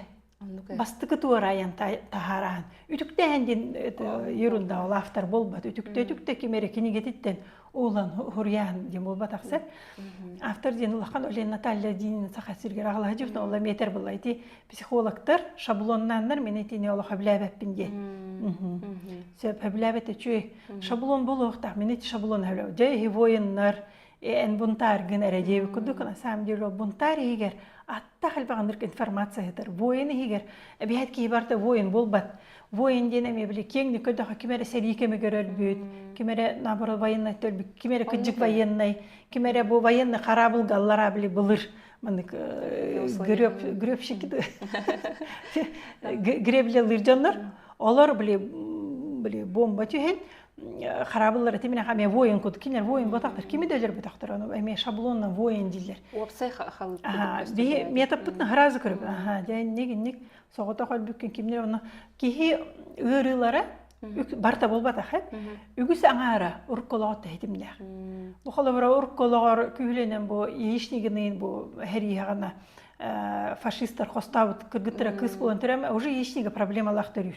Бастыкы туараян тахаран. Үтүктен ден юрунда ол автор болбат. Үтүктө кемере кинигетиттен улан хурян ден болбат аксыр. Автор ден улаккан Олен Наталья Динин сахасиргер агыла хажыфна ола метер булайти. Психологтар шаблоннаннар мен этине ола хаблабеппин де. Сөп хаблабете чүй шаблон болуктак мен эти шаблон хаблаб. Жай военнар эн бунтар гын эрежеби кудук на самом деле бунтар егер атта халбагандыр информация хетер воен егер бихет ки барта воен болбат воен дене ме биле кеңни көдө кимере серикеме көрөлбүт кимере наоборот военный төлбү кимере күжүк военный кимере бу военный карабыл галлара биле былыр мындык гребщик греблелер жоннор олар биле бомба түйен харабыллар темине хаме воен код кинер воен ботактыр кими делер ботактыр аны эме шаблонна воен дилер Опсай халык. би метаппытны харазы көрүп неги согото колбүккен кимдер аны кихи ырылары барта болбата хат үгүс аңара уркологот хетимдер бу холобра уркологор күйлөнөн бу ишнигинин бу херигана фашисттер хостабыт кыргыттыра кыз болон төрөм уже ишниге проблемалактыр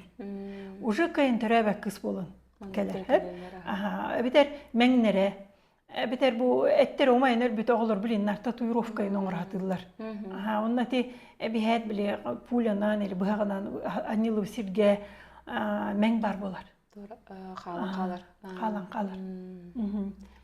уже кайын төрөбө кыз болон келер битер меңнере битер бу эттер омайын өрбүт оголор билин татуировка оңратылар онна ти бихет биле пулянан или быгынан анилы сирге мең бар болар Халан қалар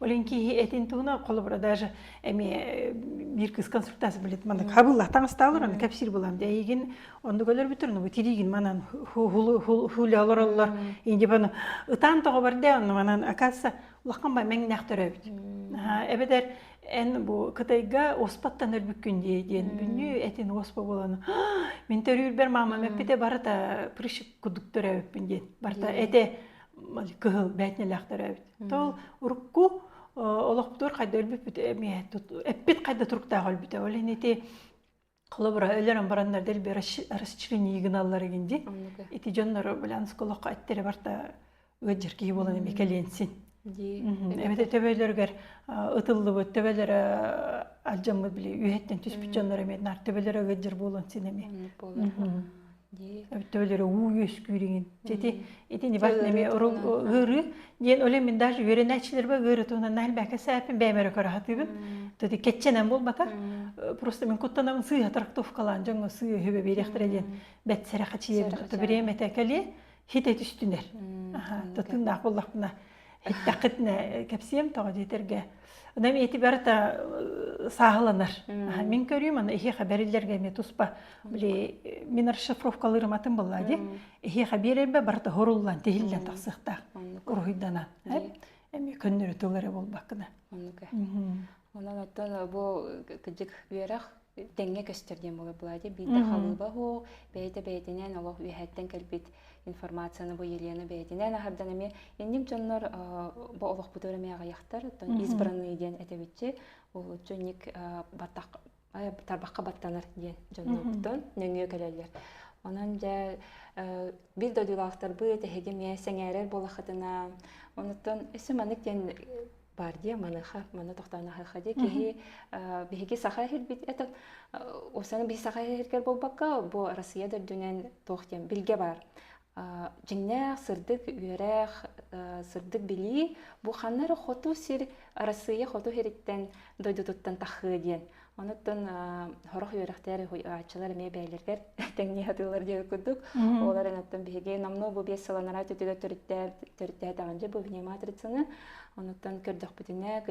оленки этин туна колобра даже эми бир кыз консультация билет мана кабылла таңсталыр аны капсир булам дейген онду көлөр бүтүрүнү бу тиригин манан хуляларлар инде бана ытан того бар де аны манан акаса улакканбай мең нактырөбүт эбедер эн бу кытайга оспаттан өлбүккүндө ден бүнү этин оспа боланы мен төрүр бер мама меппите барата прыщик кудуктөрөбүн ден барта эте кыгыл бәтнелактырөбүт тол урукку олоктор кайда өлбүт эме эппит кайда туруктаа калбыт оленети колобра өлөрөн барандар дел бер расчлений гыналлар гинди эти жоннор билан сколокко аттери барта өжерки болон эме келенсин эбете төбөлөргөр ытылдыбыт төбөлөр алжамы биле үйөттен түспүт жоннор эме нар төбөлөрө өжер болон син эме төбөлөрө уюс күрүгүн жети этини бат неме ыры ден олемин даже веренечилер ба ыры туна налбака сапин бемере каратыбын тоди кетченен болбата просто мен коттанам сый трактовкалан жаңы сый хөбө беректереден бет серака чиер то биремете кали хите түстүнер тотунда боллакна эттакытна кепсем тоо жетерге Нам эти барта сахаланар. Мен көрүм аны эхе хабарларга эме туспа. Биле мен расшифровкаларым атын буллади. Эхе хабарыбы барта хоруллан tehillen тасыкта. Уруйдана. Эме көннөрү төлөрө болбакына. Онан оттон бу кыжык үйрах теңге көстөрдөн болуп буллади. Бийде халыба хо, бейте-бейтенен Аллах үйһәттен келбит информацияны бу Елена бейтенен ахардан эме эндик жоннор бу Аллах бутөрөмөйга яктар, оттон избранный ден этебитчи, ол жөнник баттак тарбакка баттанар ден жоннордон нөңгө келелер. Онан жа бир додулактар бу этеге ме сеңерер болахатына, онуттан эсеманык ден бар дия маныха мана токтана хади ки биги сахахир бит это осаны би сахахиргер болбакка бу Россияда дүнен тохтем билге бар жиннах сырдык үйрэх сырдык били бу ханнары хоту сир Россия хоту хериттен дойдутуттан тахы диен онуттан хорох үйрехтер ачылар эме бейлергер теңни хатылар деп күдүк олар аттан биги намно бу бес саланара төтөгө төрүттө таганжы бу вниматрицаны онуттан көрдөх бүтүнө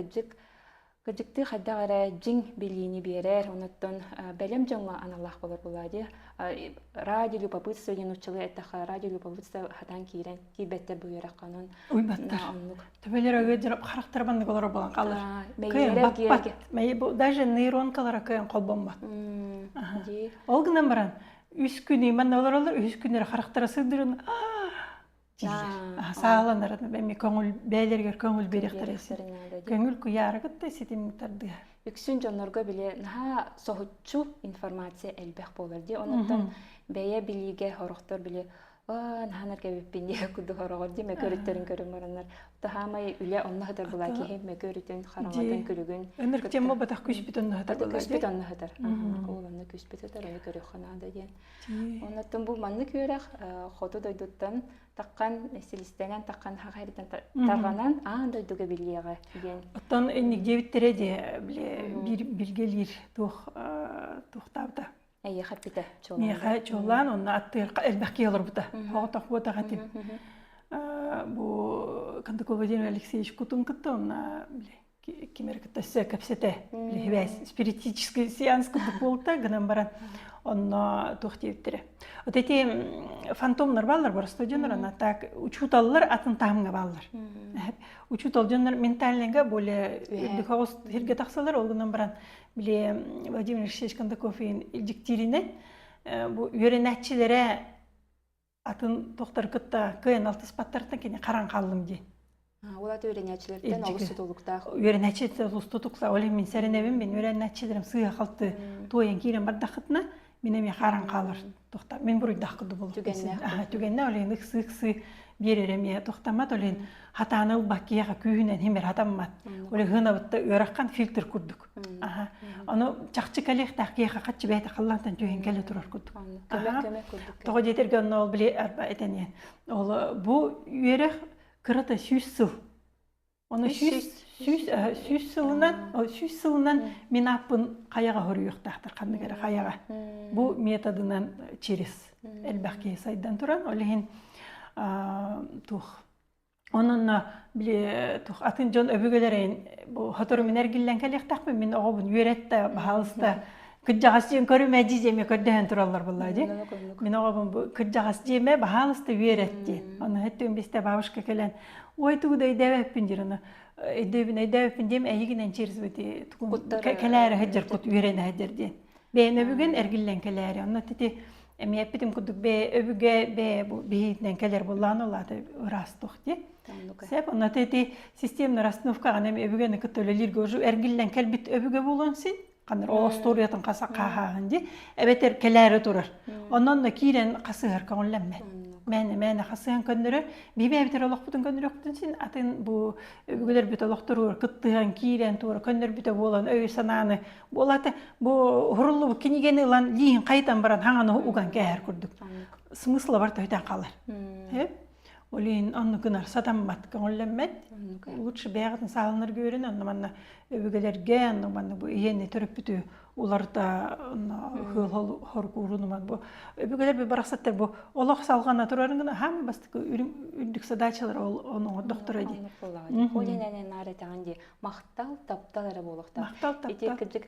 кыжыкты хаддагара жиң билини берер онуттан белем жоңго аналах болор булади радио любопытство деген учулы этаха радио любопытство хатан кирен кибеттер буйрак канун уйбаттар төбөлөргө жырып характарбанды болор болан калар даже нейронкалар кайын колбонбат ол гынан баран 3 күн иман олар 3 күндөр характара сыдырын сааланар эми көңүл бээлерге көңүл беректересин көңүл куярыгытты ситимтарды үксүн жоннорго биле наха сохучу информация элбек болор ди онуттан бее билиге хорохтор биле наханарга биппинде куду хорогор ди мекөрүттерин көрүм баранар тахамай үле онна хатар була ки мекөрүтен харагатын күлүгүн өнөр тема батак күч бүтөн хатар була күч онна хатар ол онна күч бүтөтөр көрүк ханада ден онуттан бу манны көрөк хоту дойдуттан таккан стилистенен таккан хагайрдан тарганан дойдуга билиеге ден оттон энник жебиттере де биле билгелир тухтабда хаппите чолан онна аттыр элбаки олор бута хоготок бута хатим бу Кандаков Владимир Алексеевич Кутункытта онна биле кимеркеттесе капсете лихвес спиритический сеанс кылдык болта гынан баран онно тухтиптире. Вот эти фантомнар баллар бар студиялар, она так учуталлар атын тахымга баллар. Учуталжандар ментальныйга более духовост хирге таксалар олгунан баран биле Владимир Алексеевич Кондакофин илдиктерине бу үйренәтчилере атын тоқтар кытта кыйын алты спаттартан кене каран калдым ди. Олар үйренәтчилерден олысы толуктах. Үйренәтчилер олысы толукса, олар мен сәренебім, мен үйренәтчилерім сыйға қалты тойын кейрен бардақытына, мен эме каран калыр тоқта. Мен бұр үйдақыды болу. Түгенне олен ықсы беререме тоқтамат, олен хатаныл бақияға күйінен хемер хатаммат. Олен ғына бұтта үйраққан фильтр күрдік. Оны чақчы кәлек тақияға қатшы бәйті қаллантан түйен кәлі тұрар күрдік. Тоғы жетерге оны ол біле әрба әтенен. Бұл үйрек кырата 100 сыл. Оны 100 сылынан мен аппын қаяға хөрүйіқтақтыр қандығары қаяға. Бұл методынан через әлбәқке сайдан тұран. Олеген Onun bile atın jon öbügelerin bu hatorumun ergillen kalektakpın men oğubun yürettä bahalsta kıcağas jen körümeji jeme köddehen turallar bullaji. Men oğubun bu kıcağas jeme bahalsta yüretti. Onu hettüm biste babuşka kelen oy tuğday devepin jirana. Devepin jem eyiginen çerizbeti kelere heccer kut yürene heccer diye. Ben öbügen ergillen kelere. Onu teti Emi epitim kuduk be öbüge be bu bihitnen keler bullan olada rastok diye. Sep ona teti sistemler rasnovka emi öbügeni kıtölelir gözü ergillen kelbit öbüge bulunsun. Kanır o storiyatın kasa kahağın diye. Evet keleri durur. Ondan da kiren kasıhır kanlemme. Mene kasıhan köndürü. Bibi evdir olaq butun köndürü okutunsun. Atın bu öbügeler bit olaq durur. Kıttıhan kiren durur. Köndür bit bolan öy sananı. Bolatı bu hurullu bu kinigeni lan lihin kaytan baran hanganı ugan kehar kurduk. Smısla var töyten kalır. Olin anı gınar satammat kanlemmet. Lütfü beğendin sağlanır görün. Anlamanla öbügelerge anlamanla bu yeni törük bütü. Ular da hıl horkurunuman bu. Öbügeler bir baraksatlar bu. Olaq salğana turarıngına hamı bastık ürdük sadaçalar onu doktora di. Olenenen aretandi maqtal taptalara bolaqta. Maqtal tapta. Ити кыжык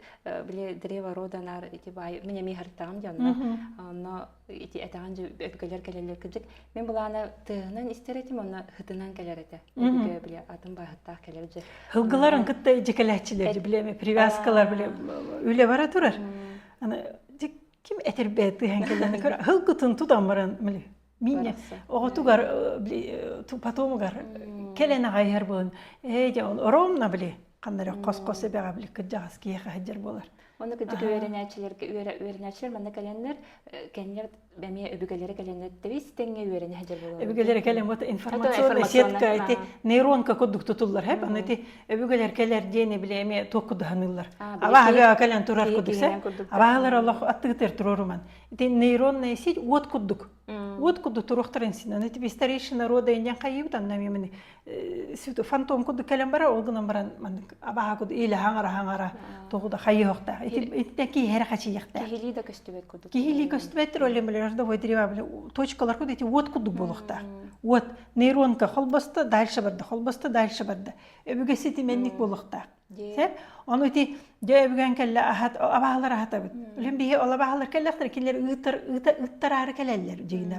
биле древа роданар ити бай мене михартагам жанна. Аны ити этаган öbügeler kelelер кыжык. Мен буланы тыгынан истеретим, оны хытынан келерете. Öbüge биле атын бай хыттак келерже. Hılgıların kıtta cekeletçileri bileme privaskalar bile öyle bara durar. Ana kim eterbeti hankelene kör hılgıtın tutamıran mili. Minne o tugar patomugar kelene gayar bun. Ece on romna bile kanları qoskose bega bile kıcağız ki hajar bolar. Onu kıcık öğrençiler bana gelenler kendiler bemiye öbügelere gelenler devistenge öğreni hajar bolar. Öbügelere gelen bu informasyon setka eti neyronka koduk tutullar hep aneti öbügeler keler diyene bile eme tokudu hanıllar. Ava hava kelen turar koduksa. Avalar Allah attıgıtır tururuman. Eti neyron neysi ot koduk. Ot kodu turuqtırın sinan. Eti bir stareyşina roda inen kayyudan namimini. Sütü fantom kodu kelen bara olgunan baran ava kodu ile hangara tokuda kayyuqta. Eti de her kaçı yakta. Kihili de köstübet koduk. Kihili köstübet rolem bilir da voydriva bile точкалар kodu eti ot koduk bolukta. Ot neyronka холбаста дальше barda. Öbüge seti menlik bolukta. Sep onu eti öbügen kelle ahat avalar ahatabıt. Ulen bihi ola bahalar kelleqtir killer ıttar arı kelleller jeyna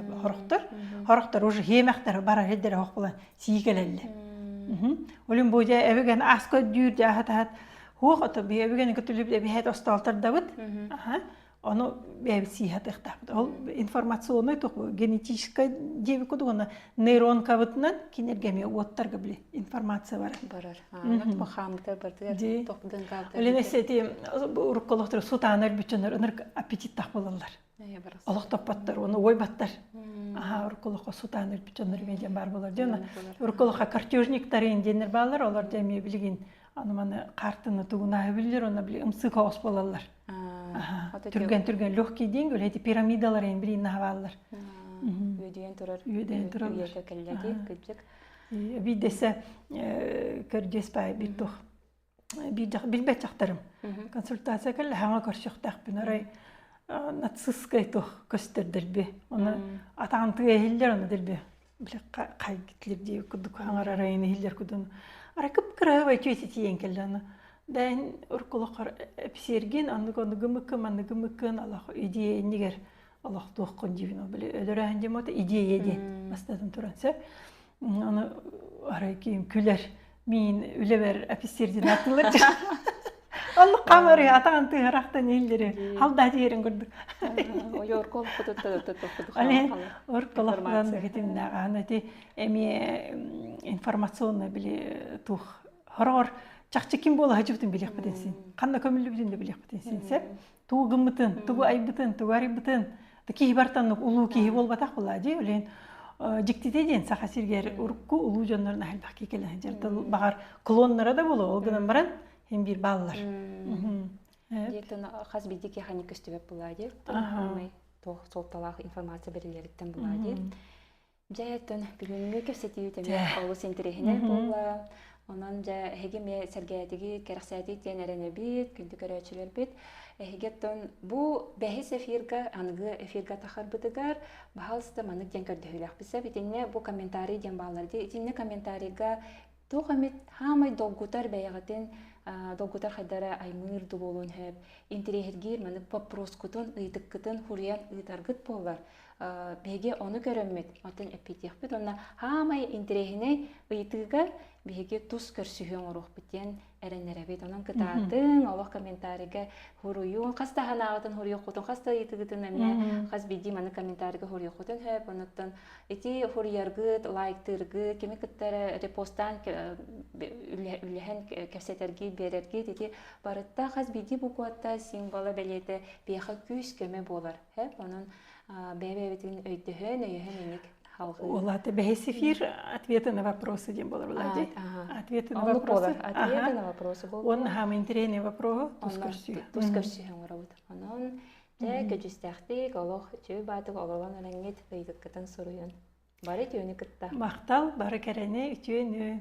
horoktor уже hemaqtar bara hedder hoqbulan siygeleller. Ulen boja öbügen asko dür jahat hoq ata bihi öbügen kötülüp de bihi ostaltar davut. Onu bir sihat ihtiyat. Ol informasyonu topu genetik diye kodu ona neyron kavutnan kinergemi ottar gibi informasiya var. Barar. Bu hamta bardır topdan kavda. Öyle neseti urukkoluktur sutanır bütünler onlar apetit takmalılar. Allah topatlar onu oybatlar. Aha urukkoluk sutanır bütünler mecan bar bular diyor. Urukkoluk kartiyojniklerin denir bağlar onlar demiyor bilgin. Anımanı kartını tuğuna bilir ona bile ımsık ağız bolalar. Türgen lühki deyin öyle piramidalar en bilin havalar. Üyeden turar. Üyeden turar. Üyede kelledi kıcık. Bir dese körces pay bir tuh. Bir betçaktarım. Konsultasiya kelle hanga karşıqtaq bin aray natsıskay tuh kösterdir bi. Onu atağın tığı hiller onu dir bi. Bile kay gitler diye kuduk hangar arayını hiller kudun. Ара кыпкырабай чөйсі тиен келді аны. Дәйін ұрқылықыр пісерген, анны гымыкын, Аллах идея негер Аллах туыққын дейін, білі өлірән дем ота идея де бастадым тұранса. Аны ара кейін күлер, мен үлебер әпістерден атылыр жүр. Аллах қамары атаған тұғырақтан елдері, халда дейерін көрдік. Ой, орколық құтыттық. Ален ұрқылықпан кетімін ағаны де әме информационны біле туқ. Хорор чақчы кем болы хажыбытын білек бітенсін. Қанда көмілі бүтін де білек бітенсін. Сәп, туғы гымытын, туғы айбытын, туғы арибытын. Кейі бартанлық ұлу кейі бол батақ бұла де. Олен жіктеден сақа сергер ұрыққы ұлу жонларына әлбақ кекелі. Жерді бағар клонлары да болу. Олғынан баран hem bir баллар. Детін қаз бейді кехани көстібеп бұлады. Солталақ информация берілеріттен бұлады. Жәйттін бүгінгі көпсеті өтеме олыс интерехіне бұла. Онан жа хегеме сәргәйтігі кәріқсәті тен әріне бет, күнді көрәчілер бет. Хегеттен бұл бәхес эфирға, анғы эфирға тақар бұдығар, бағалысты манық ден көрді хүләқ бісі. Бетіне бұл комментарий ден бағаларды. Етіне комментарийға тоғамет хамай долгутар бәйіғатын долгутар қайдары аймыр дұболуын хөп. Интерехергер манық вопрос күтін, ұйтық күтін, хұриян ұйтарғыт болар. Беге оны көрөммет, атын әппетек бет. Онна хамай интерехіне ұйтыға беге тұс көрсүйен ұруқ біттен әрінер әбет. Онын кытатын, олық комментарийға хұрuyun, қаста ханағытын хұрuyық құтын, қаста ұйтығытын әме, қаз бейді маны комментарийға хұрuyық құтын хөп. Онықтан эти хұрыярғыт, лайктырғыт, кеме күттері репостан үліхен кәпсетергейт, берергейт, эти барытта қаз бейді бұқуатта символы бәлеті бейқа күз көме болар. Онын бәбәбетін өйдіхен, өйіхен енек халқы. Олаты бәхес эфир ответы на вопросы дем болар болады. Ответы на Онлық вопросы. болар, ответы на вопросы болар. Он хам интересный вопрос, тус көрсүй. Тус көрсүйен ғырабыд. Онын жә көджістәқтік, олық жөй батық олығын өләңет өйдік кітін сұруын. Бары түйіні кітті. Мақтал бары кәрәне ütüen